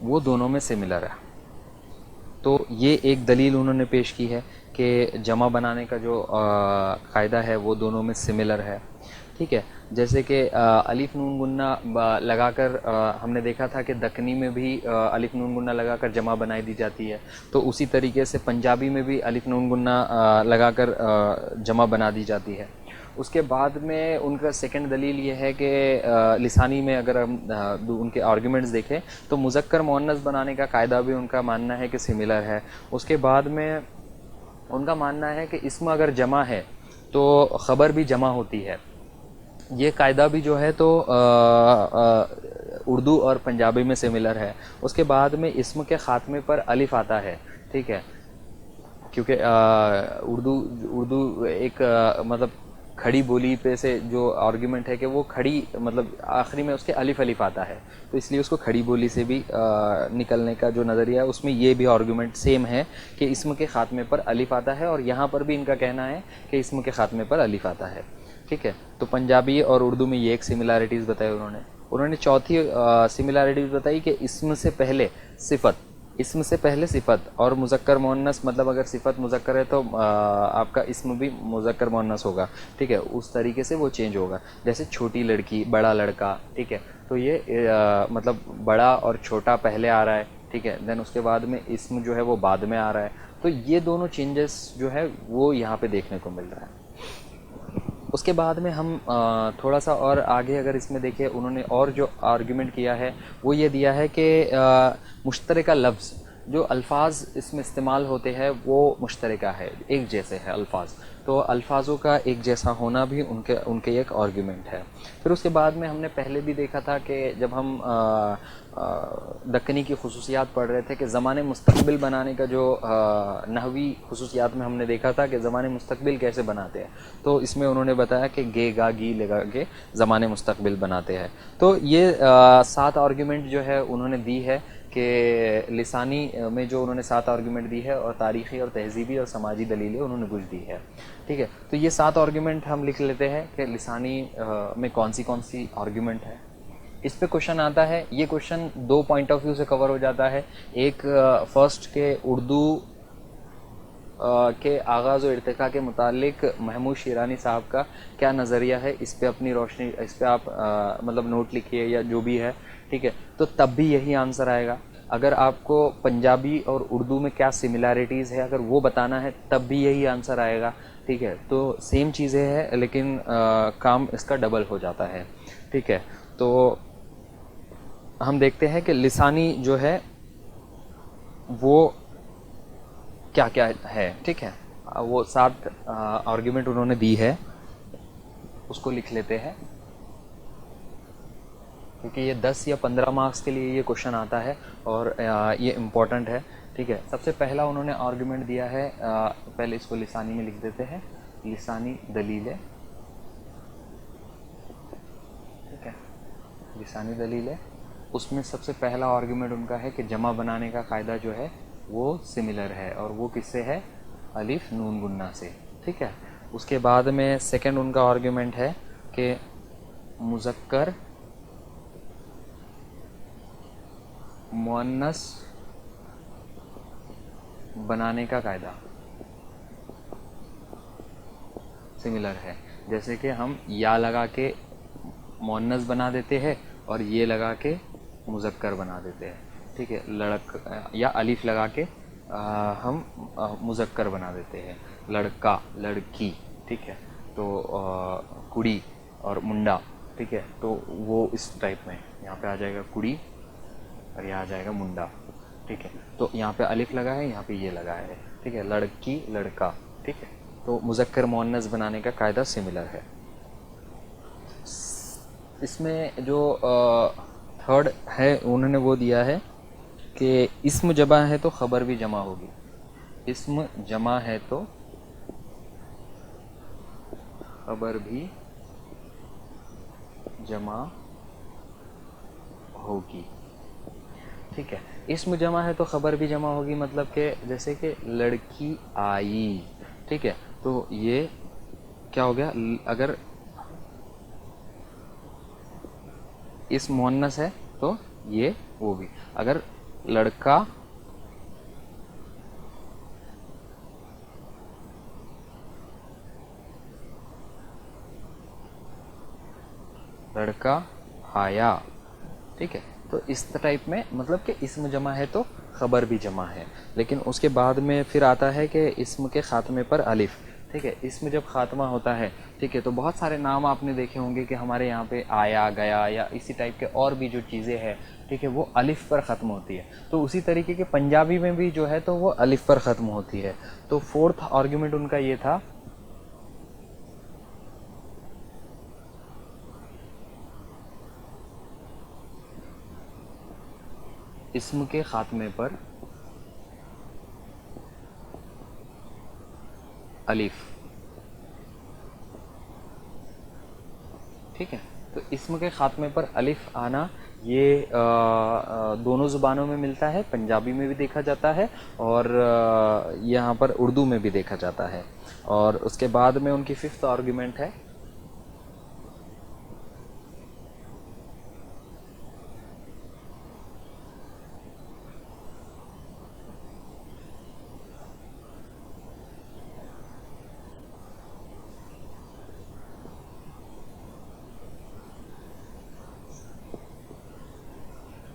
वो दोनों में सिमिलर है। तो ये एक दलील उन्होंने पेश की है कि जमा बनाने का जो कायदा है वो दोनों में सिमिलर है। ठीक है, जैसे कि अलिफ नून गुन्ना लगाकर हमने देखा था कि दक्कनी में भी अलिफ नून गुन्ना लगाकर जमा बनाई दी जाती है, तो उसी तरीके से पंजाबी में भी अलिफ नून गुन्ना लगाकर जमा बना दी जाती है। उसके बाद में उनका सेकंड दलील ये है कि लिसानी में अगर हम उनके आर्गुमेंट्स देखें तो मुज़क्कर मुअन्नस बनाने का कायदा भी उनका मानना है कि सिमिलर है। उसके बाद में उनका मानना है कि इसमें अगर जमा है तो ख़बर भी जमा होती है। ये कायदा भी जो है तो उर्दू और पंजाबी में सिमिलर है। उसके बाद में इस्म के ख़ात्मे पर अलिफ आता है, ठीक है, क्योंकि उर्दू उर्दू एक मतलब खड़ी बोली पे से जो आर्गुमेंट है कि वो खड़ी मतलब आखिरी में उसके अलिफ अलिफ आता है, तो इसलिए उसको खड़ी बोली से भी निकलने का जो नज़रिया है उसमें ये भी आर्गुमेंट सेम है कि इस्म के ख़ात्मे पर अलिफ आता है, और यहाँ पर भी इनका कहना है कि इस्म के ख़ात्मे पर अलिफ आता है। ठीक है, तो पंजाबी और उर्दू में ये एक सिमिलैरिटीज़ बताई उन्होंने चौथी सिमिलैरिटीज़ बताई कि इस्म से पहले सिफत, इस्म से पहले सिफत और मुज़क्कर मुअन्नस, मतलब अगर सिफत मुज़क्कर है तो आपका इस्म भी मुज़क्कर मुअन्नस होगा। ठीक है, उस तरीके से वो चेंज होगा, जैसे छोटी लड़की, बड़ा लड़का। ठीक है, तो ये मतलब बड़ा और छोटा पहले आ रहा है, ठीक है, देन उसके बाद में इस्म जो है वो बाद में आ रहा है। तो ये दोनों चेंजेस जो है वो यहाँ पे देखने को मिल रहा है। उसके बाद में हम थोड़ा सा और आगे अगर इसमें देखें, उन्होंने और जो आर्गुमेंट किया है वो ये दिया है कि मुश्तरका लफ्ज़, जो अल्फाज इसमें इस्तेमाल होते हैं वो मुश्तरका है, एक जैसे है अल्फाज, तो अल्फाजों का एक जैसा होना भी उनके एक आर्गुमेंट है। फिर उसके बाद में हमने पहले भी देखा था कि जब हम दक्कनी की खुसूसियात पढ़ रहे थे कि ज़माने मुस्तकबिल बनाने का जो नहवी खुसूसियात में हमने देखा था कि ज़माने मुस्तकबिल कैसे बनाते हैं, तो इसमें उन्होंने बताया कि गे गा गी लगा के ज़माने मुस्तकबिल बनाते हैं। तो ये 7 आर्गुमेंट जो है उन्होंने दी है कि लिसानी में जो उन्होंने 7 आर्गुमेंट दी है, और तारीख़ी और तहजीबी और समाजी दलीलें उन्होंने कुछ दी है। ठीक है, तो ये 7 आर्गुमेंट हम लिख लेते हैं कि लिसानी में कौन सी आर्गुमेंट है। इस पे क्वेश्चन आता है, ये क्वेश्चन 2 पॉइंट ऑफ व्यू से कवर हो जाता है। एक फर्स्ट के उर्दू के आगाज़ और इर्तिका के मुतालिक महमूद शिरानी साहब का क्या नज़रिया है, इस पे अपनी रोशनी, इस पे आप मतलब नोट लिखिए या जो भी है। ठीक है, तो तब भी यही आंसर आएगा। अगर आपको पंजाबी और उर्दू में क्या सिमिलैरिटीज़ है अगर वो बताना है तब भी यही आंसर आएगा। ठीक है, तो सेम चीज़ें हैं लेकिन काम इसका डबल हो जाता है। ठीक है, तो हम देखते हैं कि लिसानी जो है वो क्या क्या है। ठीक है, वो 7 आर्गुमेंट उन्होंने दी है, उसको लिख लेते हैं क्योंकि ये 10 या 15 मार्क्स के लिए ये क्वेश्चन आता है और ये इम्पोर्टेंट है। ठीक है, सबसे पहला उन्होंने आर्गुमेंट दिया है, पहले इसको लिसानी में लिख देते हैं, लिसानी दलीलें। ठीक है, लिसानी दलीलें, उसमें सबसे पहला आर्गुमेंट उनका है कि जमा बनाने का कायदा जो है वो सिमिलर है, और वो किससे है, अलिफ नून गुन्ना से। ठीक है, उसके बाद में सेकंड उनका आर्गुमेंट है कि मुज़क्कर मुअन्नस बनाने का कायदा सिमिलर है, जैसे कि हम या लगा के मुअन्नस बना देते हैं और ये लगा के मुज़क्कर बना देते हैं। ठीक है, लड़क या अलिफ लगा के हम मुज़क्कर बना देते हैं, लड़का लड़की। ठीक है, तो कुड़ी और मुंडा। ठीक है, तो वो इस टाइप में यहाँ पे आ जाएगा कुड़ी और यहाँ आ जाएगा मुंडा। ठीक है, तो यहाँ पे अलिफ लगा है, यहाँ पे ये लगा है। ठीक है, लड़की लड़का। ठीक है, तो मुज़क्कर मुअन्नस बनाने का कायदा सिमिलर है। इसमें जो थर्ड है उन्होंने वो दिया है कि इस्म जमा है तो ख़बर भी जमा होगी, इस्म जमा है तो ख़बर भी जमा होगी। ठीक है, इस्म जमा है तो ख़बर भी जमा होगी, मतलब कि जैसे कि लड़की आई। ठीक है, तो ये क्या हो गया, अगर इस मुअन्नस है तो ये वो भी, अगर लड़का लड़का आया, ठीक है। तो इस टाइप में मतलब कि इस्म जमा है तो ख़बर भी जमा है। लेकिन उसके बाद में फिर आता है कि इस्म के ख़ात्मे पर अलिफ़, ठीक है। इसमें जब ख़ात्मा होता है, ठीक है, तो बहुत सारे नाम आपने देखे होंगे कि हमारे यहाँ पे आया गया या इसी टाइप के और भी जो चीज़ें हैं, ठीक है, वो अलिफ़ पर ख़त्म होती है। तो उसी तरीके के पंजाबी में भी जो है तो वो अलिफ़ पर ख़त्म होती है। तो फोर्थ आर्ग्यूमेंट उनका ये था, इस्म के ख़ात्मे पर अलिफ़, ठीक है। तो इस्म के ख़ात्मे पर अलिफ़ आना ये दोनों ज़ुबानों में मिलता है, पंजाबी में भी देखा जाता है और यहाँ पर उर्दू में भी देखा जाता है। और उसके बाद में उनकी फिफ्थ आर्गुमेंट है,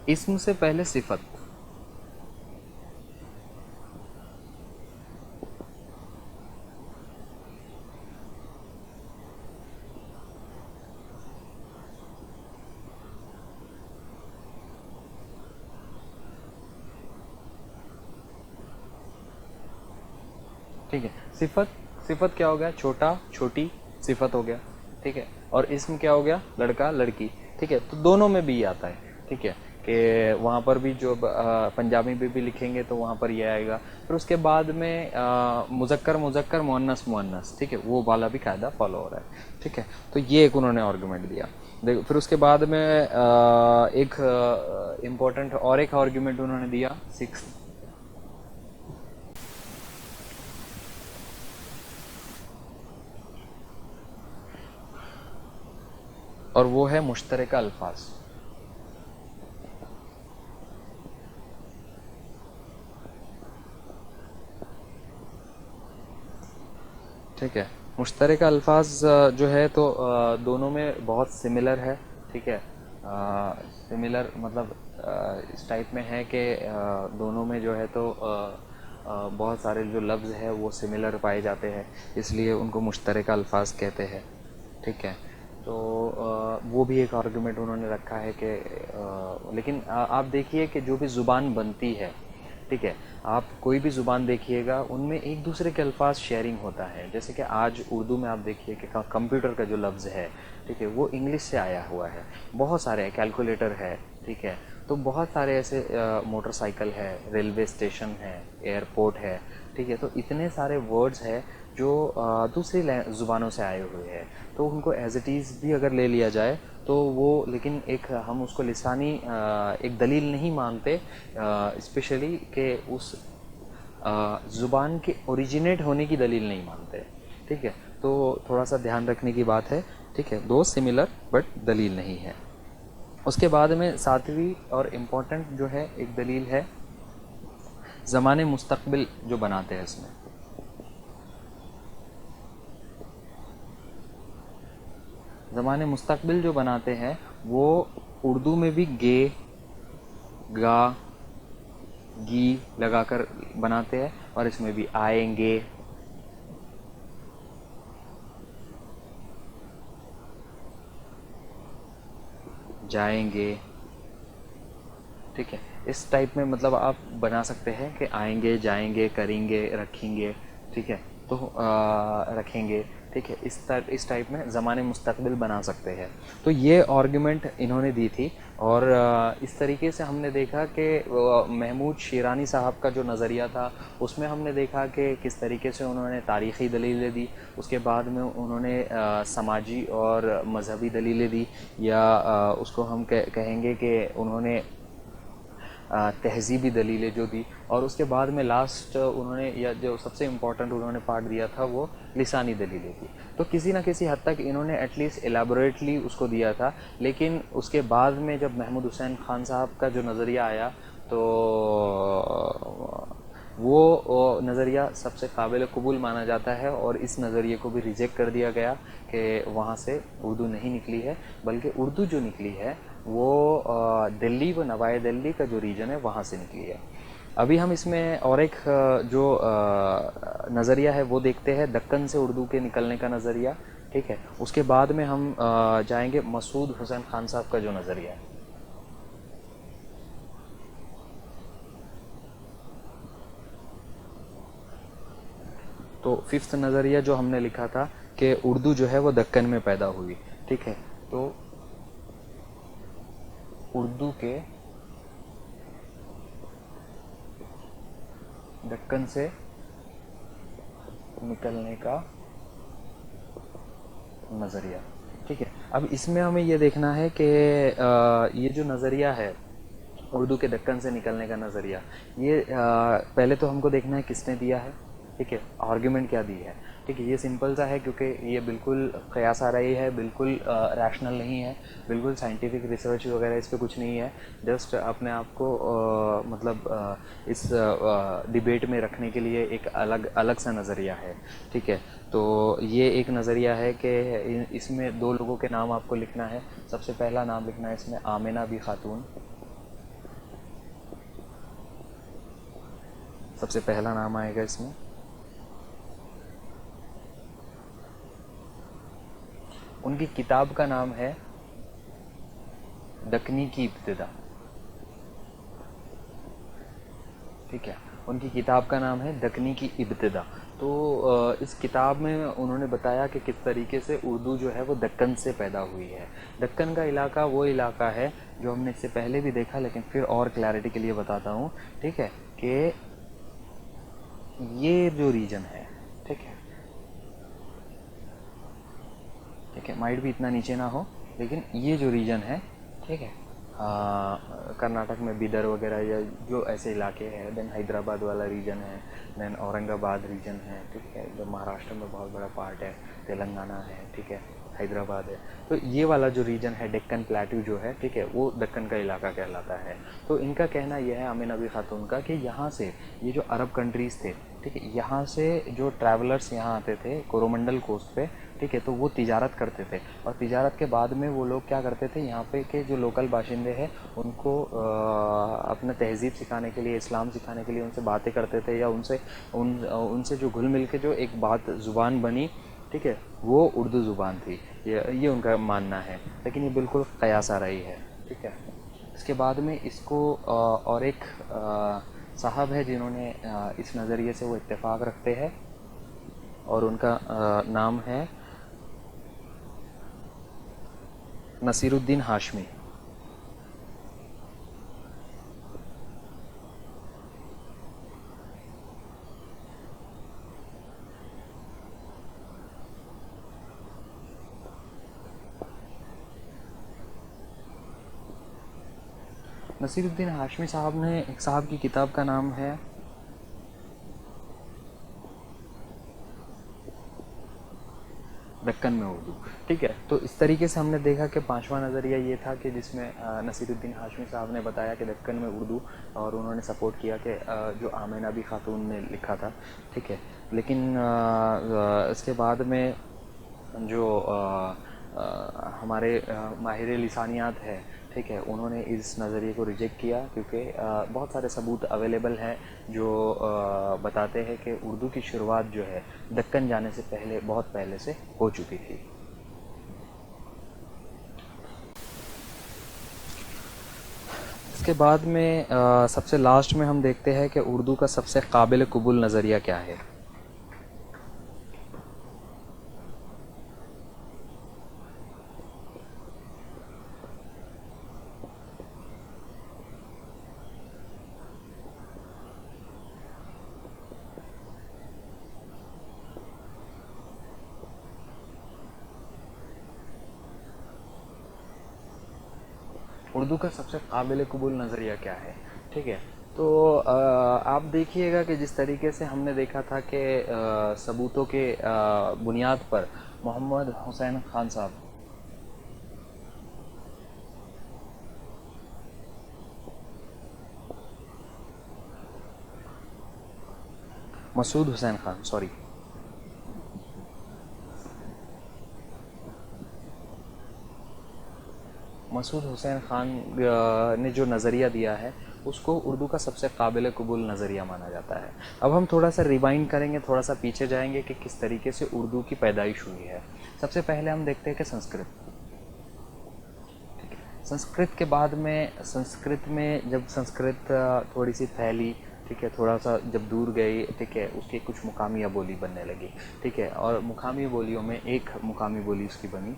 इस्म से पहले सिफत। ठीक है, सिफत, सिफत क्या हो गया, छोटा छोटी सिफत हो गया, ठीक है। और इसम क्या हो गया, लड़का लड़की, ठीक है। तो दोनों में भी आता है, ठीक है, कि वहाँ पर भी जो पंजाबी में भी लिखेंगे तो वहाँ पर ये आएगा। फिर उसके बाद में मुज़क्कर मुज़क्कर मुअन्नस मुअन्नस, ठीक है, वो वाला भी कायदा फॉलो हो रहा है, ठीक है। तो ये एक उन्होंने आर्गूमेंट दिया। देखो फिर उसके बाद में एक इम्पोर्टेंट और एक आर्गूमेंट उन्होंने दिया, सिक्स, और वो है मुश्तरका अल्फाज। ठीक है, मुश्तरका अल्फाज जो है तो दोनों में बहुत सिमिलर है, ठीक है। सिमिलर मतलब इस टाइप में है कि दोनों में जो है तो बहुत सारे जो लफ्ज़ है वो सिमिलर पाए जाते हैं, इसलिए उनको मुश्तरका अल्फाज कहते हैं, ठीक है। तो वो भी एक आर्गुमेंट उन्होंने रखा है कि लेकिन आप देखिए कि जो भी ज़ुबान बनती है, ठीक है, आप कोई भी ज़ुबान देखिएगा उनमें एक दूसरे के अल्फाज शेयरिंग होता है। जैसे कि आज उर्दू में आप देखिए कि कंप्यूटर का जो लफ्ज़ है, ठीक है, वो इंग्लिश से आया हुआ है। बहुत सारे कैलकुलेटर है, ठीक है। तो बहुत सारे ऐसे मोटरसाइकिल है, रेलवे स्टेशन है, एयरपोर्ट है, ठीक है। तो इतने सारे वर्ड्स है जो दूसरी ज़ुबानों से आए हुए हैं, तो उनको एज इट इज़ भी अगर ले लिया जाए तो वो, लेकिन एक हम उसको लिसानी एक दलील नहीं मानते, स्पेशली कि उस ज़ुबान के ओरिजिनेट होने की दलील नहीं मानते, ठीक है। तो थोड़ा सा ध्यान रखने की बात है, ठीक है, दो सिमिलर बट दलील नहीं है। उसके बाद में सातवीं और इम्पोर्टेंट जो है एक दलील है, ज़माने मुस्तक़बिल जो बनाते हैं इसमें, ज़माने मुस्तक़बिल जो बनाते हैं वो उर्दू में भी गे, गा, गी लगाकर बनाते हैं और इसमें भी आएंगे, जाएंगे, ठीक है। इस टाइप में मतलब आप बना सकते हैं कि आएंगे, जाएंगे, करेंगे, रखेंगे, ठीक है। तो रखेंगे, ठीक है, इस टाइप में ज़माने मुस्तक़बिल बना सकते हैं। तो ये आर्गुमेंट इन्होंने दी थी। और इस तरीके से हमने देखा कि महमूद शिरानी साहब का जो नज़रिया था उसमें हमने देखा कि किस तरीके से उन्होंने तारीख़ी दलीलें दी, उसके बाद में उन्होंने समाजी और मजहबी दलीलें दी, या उसको हम कहेंगे कि उन्होंने तहज़ीबी दलीलें जो दी, और उसके बाद में लास्ट उन्होंने, या जो सबसे इम्पॉर्टेंट उन्होंने पार्ट दिया था वो लिसानी दलीलें दी। तो किसी ना किसी हद तक इन्होंने एटलीस्ट एलाबोरेटली उसको दिया था। लेकिन उसके बाद में जब महमूद हुसैन ख़ान साहब का जो नज़रिया आया तो वो नज़रिया सबसे काबिल कबूल माना जाता है, और इस नज़रिए को भी रिजेक्ट कर दिया गया कि वहाँ से उर्दू नहीं निकली है, बल्कि उर्दू जो निकली है वो दिल्ली व नवाई दिल्ली का जो रीजन है वहाँ से निकली है। अभी हम इसमें और एक जो नज़रिया है वो देखते हैं, दक्कन से उर्दू के निकलने का नज़रिया। ठीक है, उसके बाद में हम जाएंगे मसूद हुसैन खान साहब का जो नज़रिया है। तो फिफ्थ नज़रिया जो हमने लिखा था कि उर्दू जो है वो दक्कन में पैदा हुई। ठीक है, तो उर्दू के दक्कन से निकलने का नज़रिया। ठीक है, अब इसमें हमें ये देखना है कि ये जो नज़रिया है उर्दू के दक्कन से निकलने का नज़रिया, ये पहले तो हमको देखना है किसने दिया है। ठीक है, आर्ग्यूमेंट क्या दी है। ठीक है, ये सिंपल सा है क्योंकि ये बिल्कुल क़यास आ रही है, बिल्कुल रैशनल नहीं है, बिल्कुल साइंटिफिक रिसर्च वगैरह इस पर कुछ नहीं है। जस्ट अपने आप को मतलब इस डिबेट में रखने के लिए एक अलग अलग सा नज़रिया है। ठीक है, तो ये एक नज़रिया है कि इसमें दो लोगों के नाम आपको लिखना है। सबसे पहला नाम लिखना है इसमें आमिना बी खातून। सबसे पहला नाम आएगा इसमें। उनकी किताब का नाम है दक्कनी की इब्तिदा। ठीक है, उनकी किताब का नाम है दक्कनी की इब्तिदा। तो इस किताब में उन्होंने बताया कि किस तरीके से उर्दू जो है वो दक्कन से पैदा हुई है। दक्कन का इलाका वो इलाका है जो हमने इससे पहले भी देखा, लेकिन फिर और क्लैरिटी के लिए बताता हूँ। ठीक है, कि ये जो रीजन है, ठीक है, ठीक है, माइट भी इतना नीचे ना हो, लेकिन ये जो रीजन है, ठीक है, कर्नाटक में बिदर वगैरह या जो ऐसे इलाके हैं, देन हैदराबाद वाला रीजन है, देन औरंगाबाद रीजन है। ठीक है, जो महाराष्ट्र में बहुत बड़ा पार्ट है, तेलंगाना है, ठीक है, हैदराबाद है। तो ये वाला जो रीजन है डेक्कन प्लेट्यू जो है, ठीक है, वो दक्कन का इलाका कहलाता है। तो इनका कहना यह है, आमिना बी खातून का, कि यहाँ से ये जो अरब कंट्रीज़ थे, ठीक है, यहाँ से जो ट्रैवलर्स यहाँ आते थे कोरोमंडल कोस्ट पे, ठीक है, तो वो तिजारत करते थे, और तिजारत के बाद में वो लोग क्या करते थे, यहाँ पे के जो लोकल बाशिंदे हैं उनको अपना तहज़ीब सिखाने के लिए, इस्लाम सिखाने के लिए उनसे बातें करते थे, या उनसे जो घुल मिल के जो एक बात ज़ुबान बनी, ठीक है, वो उर्दू ज़ुबान थी। ये उनका मानना है, लेकिन ये बिल्कुल क़यास आ रही है। ठीक है, इसके बाद में इसको और एक साहब है जिन्होंने इस नज़रिए से वो इत्तेफाक रखते हैं, और उनका नाम है नसीरुद्दीन हाशमी। नसीरुद्दीन हाशमी साहब की किताब का नाम है दक्कन में उर्दू। ठीक है, तो इस तरीके से हमने देखा कि पांचवा नज़रिया ये था कि जिसमें नसीरुद्दीन हाशमी साहब ने बताया कि दक्कन में उर्दू, और उन्होंने सपोर्ट किया कि जो आमिना बी खातून ने लिखा था। ठीक है, लेकिन इसके बाद में जो हमारे माहिर लिसानियात है, ठीक है, उन्होंने इस नज़रिए को रिजेक्ट किया, क्योंकि बहुत सारे सबूत अवेलेबल हैं जो बताते हैं कि उर्दू की शुरुआत जो है दक्कन जाने से पहले, बहुत पहले से हो चुकी थी। इसके बाद में सबसे लास्ट में हम देखते हैं कि उर्दू का सबसे काबिल कबूल नज़रिया क्या है। उर्दू का सबसे काबिल कबूल नज़रिया क्या है। ठीक है, तो आप देखिएगा कि जिस तरीके से हमने देखा था कि सबूतों के बुनियाद पर मोहम्मद हुसैन खान साहब, मसूद हुसैन खान, सॉरी, मसूद हुसैन खान ने जो नज़रिया दिया है उसको उर्दू का सबसे काबिल कबूल नज़रिया माना जाता है। अब हम थोड़ा सा रिवाइंड करेंगे, थोड़ा सा पीछे जाएंगे कि किस तरीके से उर्दू की पैदाइश हुई है। सबसे पहले हम देखते हैं कि संस्कृत, संस्कृत के बाद में, संस्कृत में जब संस्कृत थोड़ी सी फैली, ठीक है, थोड़ा सा जब दूर गई, ठीक है, उसकी कुछ मुकामी बोली बनने लगी, ठीक है, और मुकामी बोलियों में एक मुकामी बोली उसकी बनी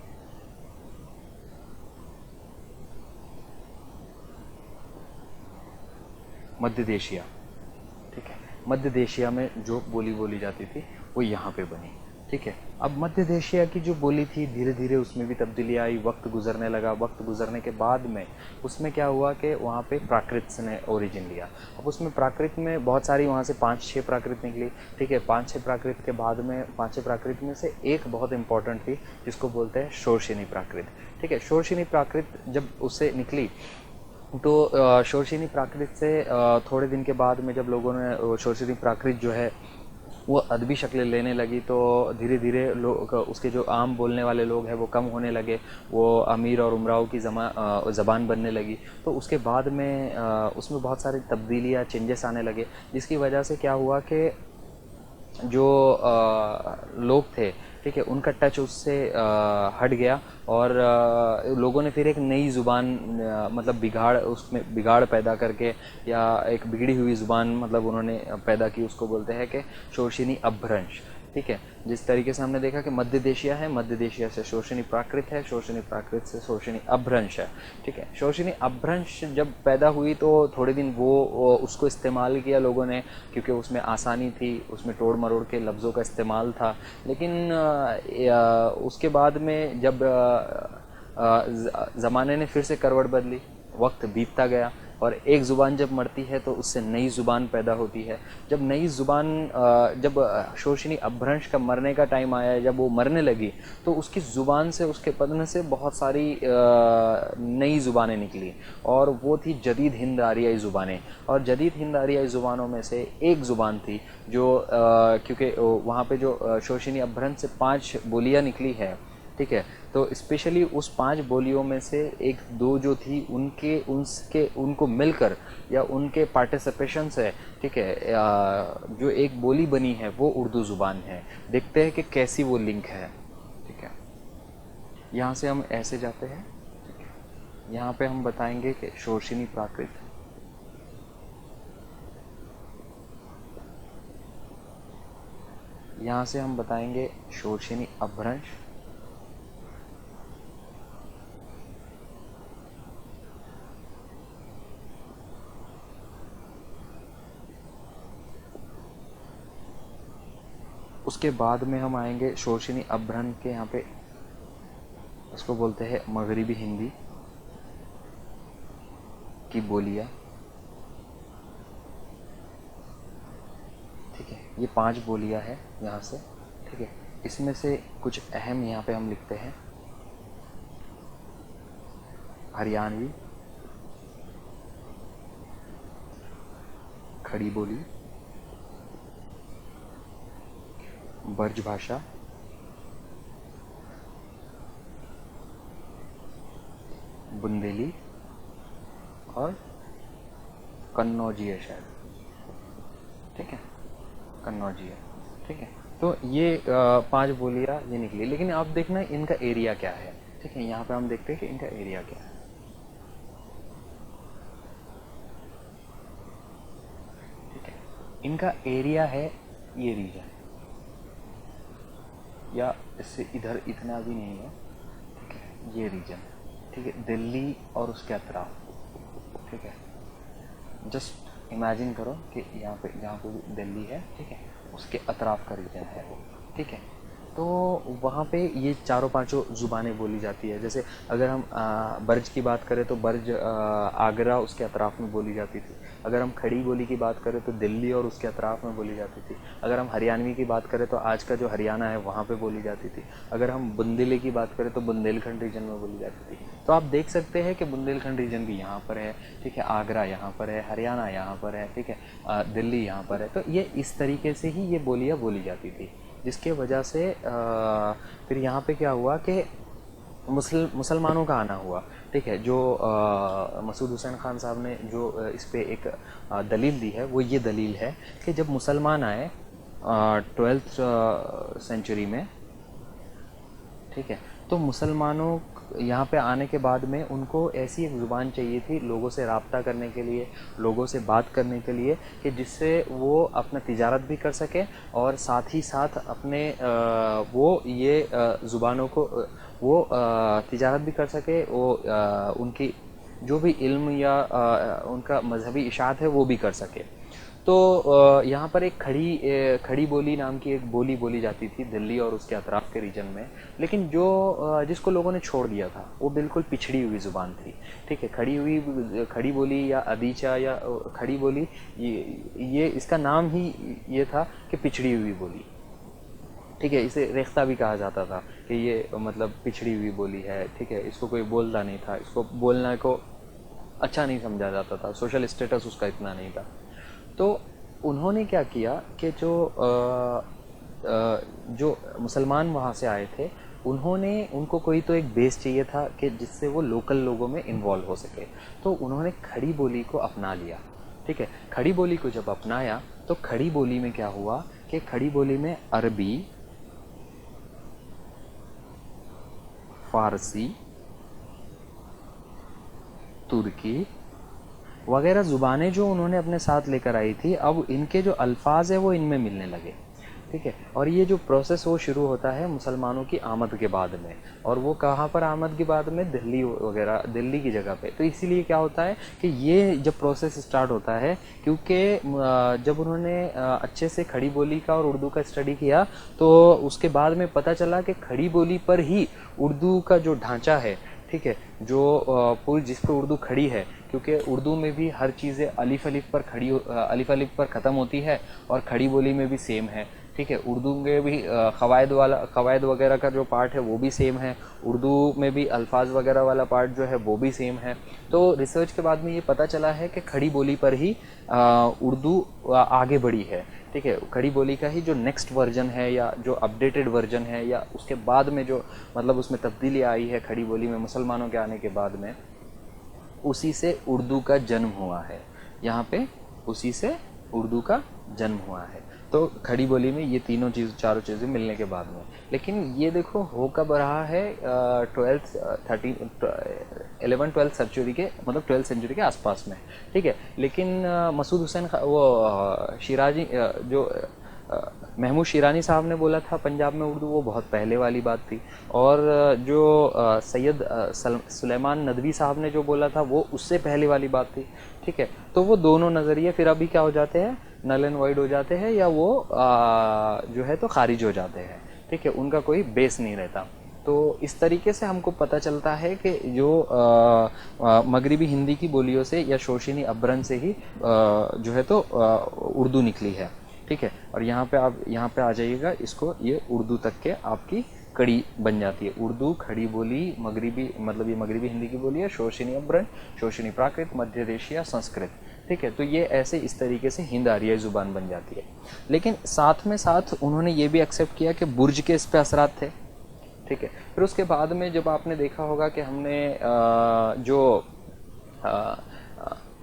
मध्य देशिया, ठीक है। मध्य देशिया में जो बोली बोली जाती थी वो यहाँ पे बनी, ठीक है। अब मध्य देशिया की जो बोली थी धीरे धीरे उसमें भी तब्दीली आई, वक्त गुजरने लगा। वक्त गुजरने के बाद में उसमें क्या हुआ कि वहाँ पे प्राकृत ने ओरिजिन लिया। अब उसमें प्राकृत में बहुत सारी, वहाँ से 5-6 प्राकृत निकली, ठीक है। 5-6 प्राकृत के बाद में, 5-6 प्राकृत में से एक बहुत इंपॉर्टेंट थी जिसको बोलते हैं शोरशिनी प्राकृत, ठीक है। शोरशिनी प्राकृत जब उससे निकली तो शोरशिनी प्राकृत से थोड़े दिन के बाद में जब लोगों ने शोरशिनी प्राकृत जो है वो अदबी शक्ल लेने लगी, तो धीरे धीरे लोग, उसके जो आम बोलने वाले लोग हैं वो कम होने लगे, वो अमीर और उमराव की ज़बान बनने लगी। तो उसके बाद में उसमें बहुत सारी तब्दीलियाँ, चेंजेस आने लगे, जिसकी वजह से क्या हुआ कि जो लोग थे, ठीक है, उनका टच उससे हट गया और लोगों ने फिर एक नई ज़ुबान, मतलब बिगाड़, उसमें बिगाड़ पैदा करके, या एक बिगड़ी हुई ज़ुबान मतलब उन्होंने पैदा की, उसको बोलते हैं कि शोरशिनी अपभ्रंश, ठीक है। जिस तरीके से हमने देखा कि मध्य देशिया है, मध्य देशिया से शोरशिनी प्राकृत है, शोरशिनी प्राकृत से शोरशिनी अपभ्रंश है, ठीक है। शोरशिनी अपभ्रंश जब पैदा हुई तो थोड़े दिन वो उसको इस्तेमाल किया लोगों ने, क्योंकि उसमें आसानी थी, उसमें तोड़ मरोड़ के लफ्ज़ों का इस्तेमाल था। लेकिन उसके बाद में जब ज़माने ने फिर से करवट बदली, वक्त बीतता गया और एक ज़ुबान जब मरती है तो उससे नई ज़ुबान पैदा होती है। जब नई ज़ुबान, जब शोरशिनी अपभ्रंश का मरने का टाइम आया, जब वो मरने लगी, तो उसकी ज़ुबान से, उसके पदन से बहुत सारी नई ज़ुबानें निकली और वो थी जदीद हिंद आरियाई ज़ुबानें। और जदीद हिंद आरियाई ज़ुबानों में से एक ज़ुबान थी जो क्योंकि वहाँ पे जो शोरशिनी अपभ्रंश से 5 बोलियाँ निकली है, ठीक है, तो स्पेशली उस 5 बोलियों में से 1-2 जो थी उनको मिलकर या उनके पार्टिसिपेशन से, ठीक है, जो एक बोली बनी है वो उर्दू ज़ुबान है। देखते हैं कि कैसी वो लिंक है, ठीक है। यहाँ से हम ऐसे जाते हैं, ठीक है। यहाँ पे हम बताएंगे कि शोरशिनी प्राकृत, यहाँ से हम बताएंगे शोरशिनी अपभ्रंश, उसके बाद में हम आएंगे शोरशिनी अपभ्रंश के, यहाँ पे उसको बोलते हैं मगरिबी हिंदी की बोलियाँ, ठीक है। ये 5 बोलियाँ हैं यहाँ से, ठीक है। इसमें से कुछ अहम यहाँ पे हम लिखते हैं। हरियाणवी, खड़ी बोली, ब्रज भाषा, बुंदेली और कन्नौजी है शायद, ठीक है, कन्नौजी है, ठीक है। तो ये 5 बोलियाँ ये निकली। लेकिन आप देखना इनका एरिया क्या है, ठीक है। यहाँ पे हम देखते हैं कि इनका एरिया क्या है, ठीक है। इनका एरिया है ये रीजन, या इससे इधर इतना भी नहीं है, ठीक है, ये रीजन, ठीक है, दिल्ली और उसके अतराफ, ठीक है। जस्ट इमेजिन करो कि यहाँ पे, जहाँ पे दिल्ली है, ठीक है, उसके अतराफ का रीजन है वो, ठीक है। तो वहाँ पे ये चारों पांचों ज़ुबानें बोली जाती है। जैसे अगर हम बर्ज की बात करें तो बर्ज आगरा उसके अतराफ़ में बोली जाती थी। अगर हम खड़ी बोली की बात करें तो दिल्ली और उसके अतराफ़ में बोली जाती थी। अगर हम हरियाणवी की बात करें तो आज का जो हरियाणा है वहाँ पे बोली जाती थी। अगर हम बुंदेली की बात करें तो बुंदेलखंड रीजन में बोली जाती थी। तो आप देख सकते हैं कि बुंदेलखंड रीजन भी यहाँ पर है, ठीक है, आगरा यहाँ पर है, हरियाणा यहाँ पर है, ठीक है, दिल्ली यहाँ पर है। तो ये इस तरीके से ही ये बोलियाँ बोली जाती थी, जिसके वजह से फिर यहाँ पे क्या हुआ कि मुसलमानों का आना हुआ, ठीक है। जो मसूद हुसैन खान साहब ने जो इस पे एक दलील दी है वो ये दलील है कि जब मुसलमान आए 12th सेंचुरी में, ठीक है, तो मुसलमानों यहाँ पे आने के बाद में उनको ऐसी एक ज़ुबान चाहिए थी लोगों से रब्ता करने के लिए, लोगों से बात करने के लिए, कि जिससे वो अपना तिजारत भी कर सके और साथ ही साथ अपने वो ये ज़ुबानों को वो तिजारत भी कर सके, वो उनकी जो भी इल्म या उनका मजहबी इशाअत है वो भी कर सके। तो यहाँ पर एक खड़ी बोली नाम की एक बोली बोली जाती थी दिल्ली और उसके अतराफ़ के रीजन में, लेकिन जो जिसको लोगों ने छोड़ दिया था वो बिल्कुल पिछड़ी हुई ज़ुबान थी, ठीक है। खड़ी बोली या अदीचा या खड़ी बोली, ये इसका नाम ही ये था कि पिछड़ी हुई बोली, ठीक है। इसे रेख्ता भी कहा जाता था कि ये मतलब पिछड़ी हुई बोली है, ठीक है। इसको कोई बोलता नहीं था, इसको बोलने को अच्छा नहीं समझा जाता था, सोशल स्टेटस उसका इतना नहीं था। तो उन्होंने क्या किया कि जो मुसलमान वहाँ से आए थे उनको कोई तो एक बेस चाहिए था कि जिससे वो लोकल लोगों में इन्वॉल्व हो सके। तो उन्होंने खड़ी बोली को अपना लिया, ठीक है। खड़ी बोली को जब अपनाया तो खड़ी बोली में क्या हुआ कि खड़ी बोली में अरबी, फारसी, तुर्की वगैरह ज़ुबानें जो उन्होंने अपने साथ लेकर आई थी, अब इनके जो अल्फाज है वो इनमें मिलने लगे, ठीक है। और ये जो प्रोसेस वो शुरू होता है मुसलमानों की आमद के बाद में, और वो कहाँ पर आमद के बाद में, दिल्ली वगैरह, दिल्ली की जगह पे। तो इसीलिए क्या होता है कि ये जब प्रोसेस स्टार्ट होता है, क्योंकि जब उन्होंने अच्छे से खड़ी बोली का और उर्दू का स्टडी किया तो उसके बाद में पता चला कि खड़ी बोली पर ही उर्दू का जो ढांचा है, ठीक है, जो पूरी जिस पर उर्दू खड़ी है, क्योंकि उर्दू में भी हर चीज़ें अलिफ अलिफ पर ख़त्म होती है और खड़ी बोली में भी सेम है, ठीक है। उर्दू में भी क़वायद वगैरह का जो पार्ट है वो भी सेम है, उर्दू में भी अल्फाज वगैरह वाला पार्ट जो है वो भी सेम है। तो रिसर्च के बाद में ये पता चला है कि खड़ी बोली पर ही उर्दू आगे बढ़ी है, ठीक है। खड़ी बोली का ही जो नेक्स्ट वर्जन है या जो अपडेटेड वर्जन है या उसके बाद में जो मतलब उसमें तब्दीली आई है खड़ी बोली में मुसलमानों के आने के बाद में, उसी से उर्दू का जन्म हुआ है। यहाँ पे उसी से उर्दू का जन्म हुआ है। तो खड़ी बोली में ये चारों चीज़ें मिलने के बाद में, लेकिन ये देखो हो कब रहा है 11th-12th सेंचुरी के, मतलब 12th सेंचुरी के आसपास में, ठीक है। लेकिन मसूद हुसैन वो शिराजी जो महमूद शिरानी साहब ने बोला था पंजाब में उर्दू, वो बहुत पहले वाली बात थी। और जो सैयद सुलेमान नदवी साहब ने जो बोला था वो उससे पहले वाली बात थी, ठीक है। तो वो दोनों नज़रिए फिर अभी क्या हो जाते हैं, नल एंड वाइड हो जाते हैं, या वो जो है तो खारिज हो जाते हैं, ठीक है। उनका कोई बेस नहीं रहता। तो इस तरीके से हमको पता चलता है कि जो मगरिबी हिंदी की बोलियों से या शोशिनी अब्रन से ही जो है तो उर्दू निकली है, ठीक है। और यहाँ पे आप यहाँ पे आ जाइएगा, इसको ये उर्दू तक के आपकी कड़ी बन जाती है। उर्दू, खड़ी बोली, मगरिबी, मतलब ये मगरिबी हिंदी की बोली है, शोशिनी अब्रन, शोशिनी प्राकृत, मध्य देशीय, संस्कृत, ठीक है। तो ये ऐसे इस तरीके से हिंद आर्याई ज़ुबान बन जाती है। लेकिन साथ में साथ उन्होंने ये भी एक्सेप्ट किया कि बुर्ज के इस पे असरात थे, ठीक है। फिर उसके बाद में जब आपने देखा होगा कि हमने जो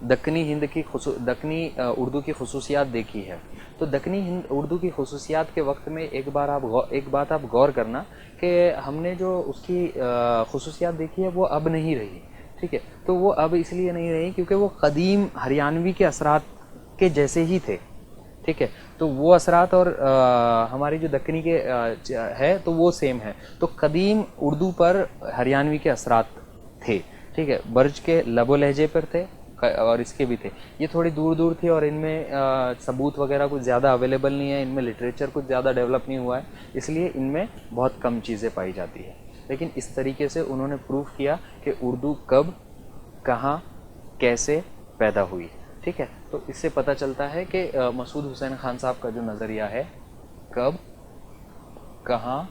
दक्कनी उर्दू की खुसूसियात देखी है, तो दक्कनी उर्दू की खुसूसियात के वक्त में एक बात आप गौर करना कि हमने जो उसकी खुसूसियात देखी है वो अब नहीं रही, ठीक है। तो वो अब इसलिए नहीं रही क्योंकि वो कदीम हरियाणवी के असरात के जैसे ही थे, ठीक है। तो वो असरात और हमारी जो दक्कनी के है तो वो सेम है। तो कदीम उर्दू पर हरियाणवी के असरात थे, ठीक है। बर्ज के लबो लहजे पर थे, और इसके भी थे, ये थोड़ी दूर दूर थी और इनमें सबूत वगैरह कुछ ज़्यादा अवेलेबल नहीं है, इनमें लिटरेचर कुछ ज़्यादा डेवलप नहीं हुआ है, इसलिए इनमें बहुत कम चीज़ें पाई जाती है। लेकिन इस तरीके से उन्होंने प्रूव किया कि उर्दू कब, कहाँ, कैसे पैदा हुई। ठीक है, तो इससे पता चलता है कि मसूद हुसैन खान साहब का जो नज़रिया है, कब, कहाँ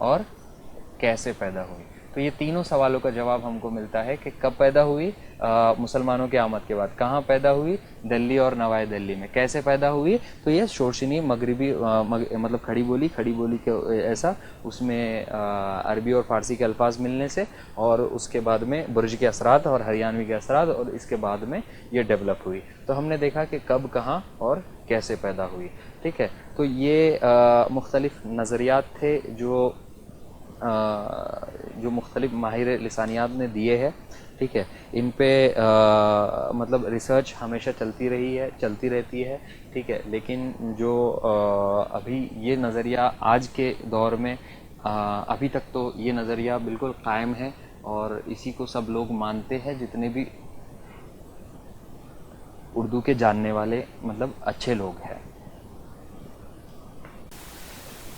और कैसे पैदा हुई, तो ये तीनों सवालों का जवाब हमको मिलता है कि कब पैदा हुई, मुसलमानों की आमद के बाद, कहाँ पैदा हुई, दिल्ली और नवाए दिल्ली में, कैसे पैदा हुई, तो ये शोरशिनी मगरिबी मतलब खड़ी बोली के ऐसा उसमें अरबी और फारसी के अल्फाज मिलने से, और उसके बाद में बुर्ज के असरात और हरियाणवी के असरात, और इसके बाद में ये डेवलप हुई। तो हमने देखा कि कब, कहाँ और कैसे पैदा हुई। ठीक है, तो ये मुख्तलिफ नज़रियात थे जो मुख्तलिफ माहिर लिसानियात ने दिए हैं। ठीक है, इन पे मतलब रिसर्च हमेशा चलती रहती है। ठीक है, लेकिन जो अभी ये नज़रिया आज के दौर में अभी तक तो ये नज़रिया बिल्कुल कायम है और इसी को सब लोग मानते हैं, जितने भी उर्दू के जानने वाले मतलब अच्छे लोग हैं।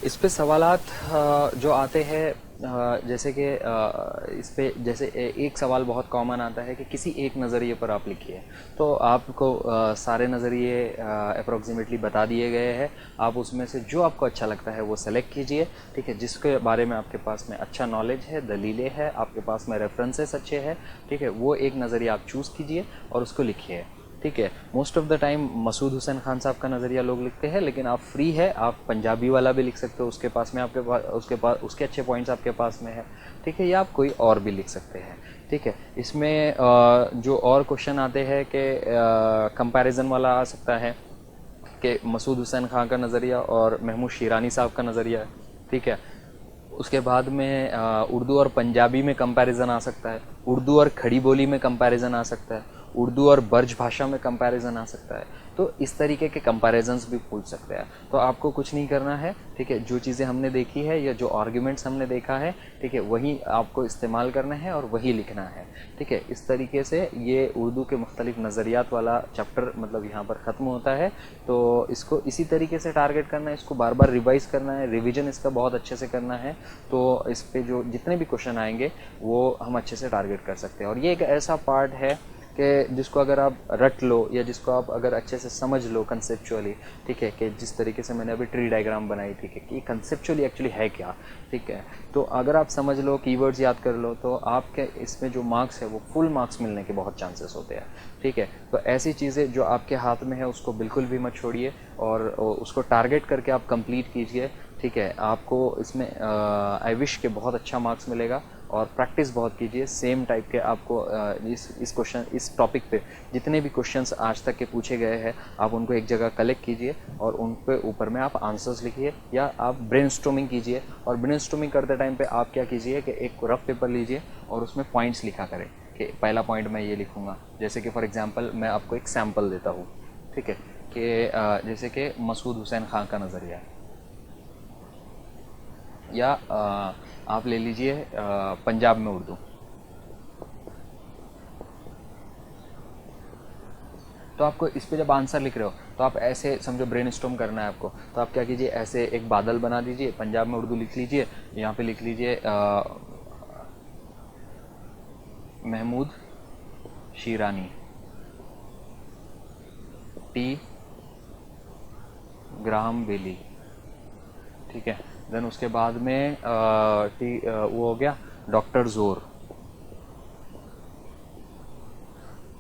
इस पे सवालात जो आते हैं, जैसे कि इस पे जैसे एक सवाल बहुत कॉमन आता है कि किसी एक नज़रिए पर आप लिखिए, तो आपको सारे नज़रिए अप्रोक्सीमेटली बता दिए गए हैं। आप उसमें से जो आपको अच्छा लगता है वो सेलेक्ट कीजिए। ठीक है, जिसके बारे में आपके पास में अच्छा नॉलेज है, दलीलें है, आपके पास में रेफरेंसेस अच्छे हैं, ठीक है, वो एक नज़रिया आप चूज़ कीजिए और उसको लिखिए। ठीक है, most of the time Masood Hussain Khan sahab का नज़रिया लोग लिखते हैं, लेकिन आप फ्री है, आप पंजाबी वाला भी लिख सकते हो, उसके पास में आपके पास उसके अच्छे पॉइंट्स आपके पास में है। ठीक है, या आप कोई और भी लिख सकते हैं। ठीक है, इसमें जो और क्वेश्चन आते हैं कि कंपैरिजन वाला आ सकता है कि मसूद हुसैन खान का नज़रिया और महमूद शिरानी साहब का नज़रिया। ठीक है, उसके बाद में उर्दू और पंजाबी में कंपैरिजन आ सकता है, उर्दू और खड़ी बोली में कंपैरिजन आ सकता है, उर्दू और बर्ज भाषा में कंपैरिजन आ सकता है। तो इस तरीके के कंपैरिजन्स भी पूछ सकते हैं। तो आपको कुछ नहीं करना है। ठीक है, जो चीज़ें हमने देखी है या जो आर्ग्यूमेंट्स हमने देखा है, ठीक है, वही आपको इस्तेमाल करना है और वही लिखना है। ठीक है, इस तरीके से ये उर्दू के मुख्तलिफ नज़रियात वाला चैप्टर मतलब यहाँ पर ख़त्म होता है। तो इसको इसी तरीके से टारगेट करना है, इसको बार बार रिवाइज करना है, रिविजन इसका बहुत अच्छे से करना है। तो इस पे जो जितने भी क्वेश्चन आएंगे वो हम अच्छे से टारगेट कर सकते हैं। और ये एक ऐसा पार्ट है कि जिसको अगर आप रट लो या जिसको आप अगर अच्छे से समझ लो कंसेप्चुअली, ठीक है, कि जिस तरीके से मैंने अभी ट्री डायग्राम बनाई थी कि कंसेप्चुअली एक्चुअली है क्या, ठीक है, तो अगर आप समझ लो, कीवर्ड्स याद कर लो, तो आपके इसमें जो मार्क्स है वो फुल मार्क्स मिलने के बहुत चांसेस होते हैं। ठीक है, तो ऐसी चीज़ें जो आपके हाथ में है उसको बिल्कुल भी मत छोड़िए और उसको टारगेट करके आप कंप्लीट कीजिए। ठीक है, आपको इसमें आई विश के बहुत अच्छा मार्क्स मिलेगा। और प्रैक्टिस बहुत कीजिए, सेम टाइप के आपको इस टॉपिक पे जितने भी क्वेश्चंस आज तक के पूछे गए हैं, आप उनको एक जगह कलेक्ट कीजिए और उन पे ऊपर में आप आंसर्स लिखिए या आप ब्रेनस्टॉर्मिंग कीजिए। और ब्रेनस्टॉर्मिंग करते टाइम पे आप क्या कीजिए कि एक रफ पेपर लीजिए और उसमें पॉइंट्स लिखा करें कि पहला पॉइंट मैं ये लिखूँगा। जैसे कि फॉर एग्जाम्पल मैं आपको एक सैम्पल देता हूँ, ठीक है, कि जैसे कि मसूद हुसैन खान का नज़रिया, या आप ले लीजिए पंजाब में उर्दू। तो आपको इस पे जब आंसर लिख रहे हो तो आप ऐसे समझो, ब्रेनस्टॉर्म करना है आपको, तो आप क्या कीजिए, ऐसे एक बादल बना दीजिए, पंजाब में उर्दू लिख लीजिए, यहाँ पे लिख लीजिए महमूद शीरानी, टी ग्राहम बेली। ठीक है, देन उसके बाद में वो हो गया डॉक्टर जोर।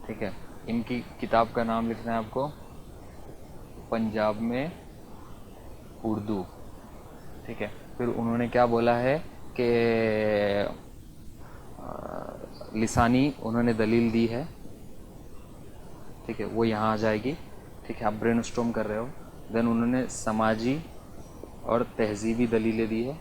ठीक है, इनकी किताब का नाम लिखना है आपको, पंजाब में उर्दू। ठीक है, फिर उन्होंने क्या बोला है कि लिसानी उन्होंने दलील दी है। ठीक है, वो यहाँ आ जाएगी। ठीक है, आप ब्रेनस्टॉर्म कर रहे हो। देन उन्होंने समाजी और तहजीबी दलीलें दी है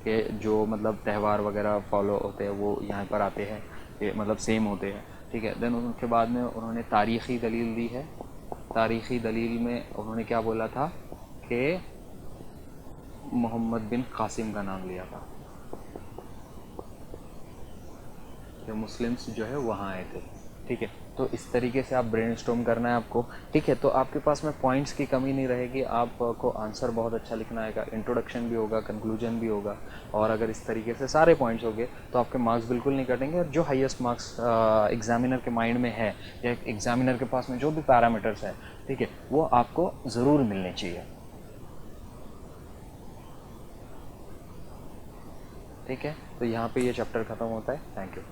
कि जो मतलब त्यौहार वगैरह फॉलो होते हैं वो यहाँ पर आते हैं, ये मतलब सेम होते हैं। ठीक है, देन उनके बाद में उन्होंने तारीख़ी दलील दी है। तारीख़ी दलील में उन्होंने क्या बोला था कि मोहम्मद बिन कासिम का नाम लिया था। कि मुस्लिम्स जो है वहाँ आए थे। ठीक है, तो इस तरीके से आप ब्रेनस्टॉर्म करना है आपको। ठीक है, तो आपके पास में पॉइंट्स की कमी नहीं रहेगी, आपको आंसर बहुत अच्छा लिखना आएगा, इंट्रोडक्शन भी होगा, कंक्लूजन भी होगा, और अगर इस तरीके से सारे पॉइंट्स हो गए तो आपके मार्क्स बिल्कुल नहीं कटेंगे। और जो हाईएस्ट मार्क्स एग्जामिनर के माइंड में है या एग्जामिनर के पास में जो भी पैरामीटर्स है, ठीक है, वो आपको ज़रूर मिलने चाहिए। ठीक है, तो यहाँ पे ये चैप्टर ख़त्म होता है। Thank you.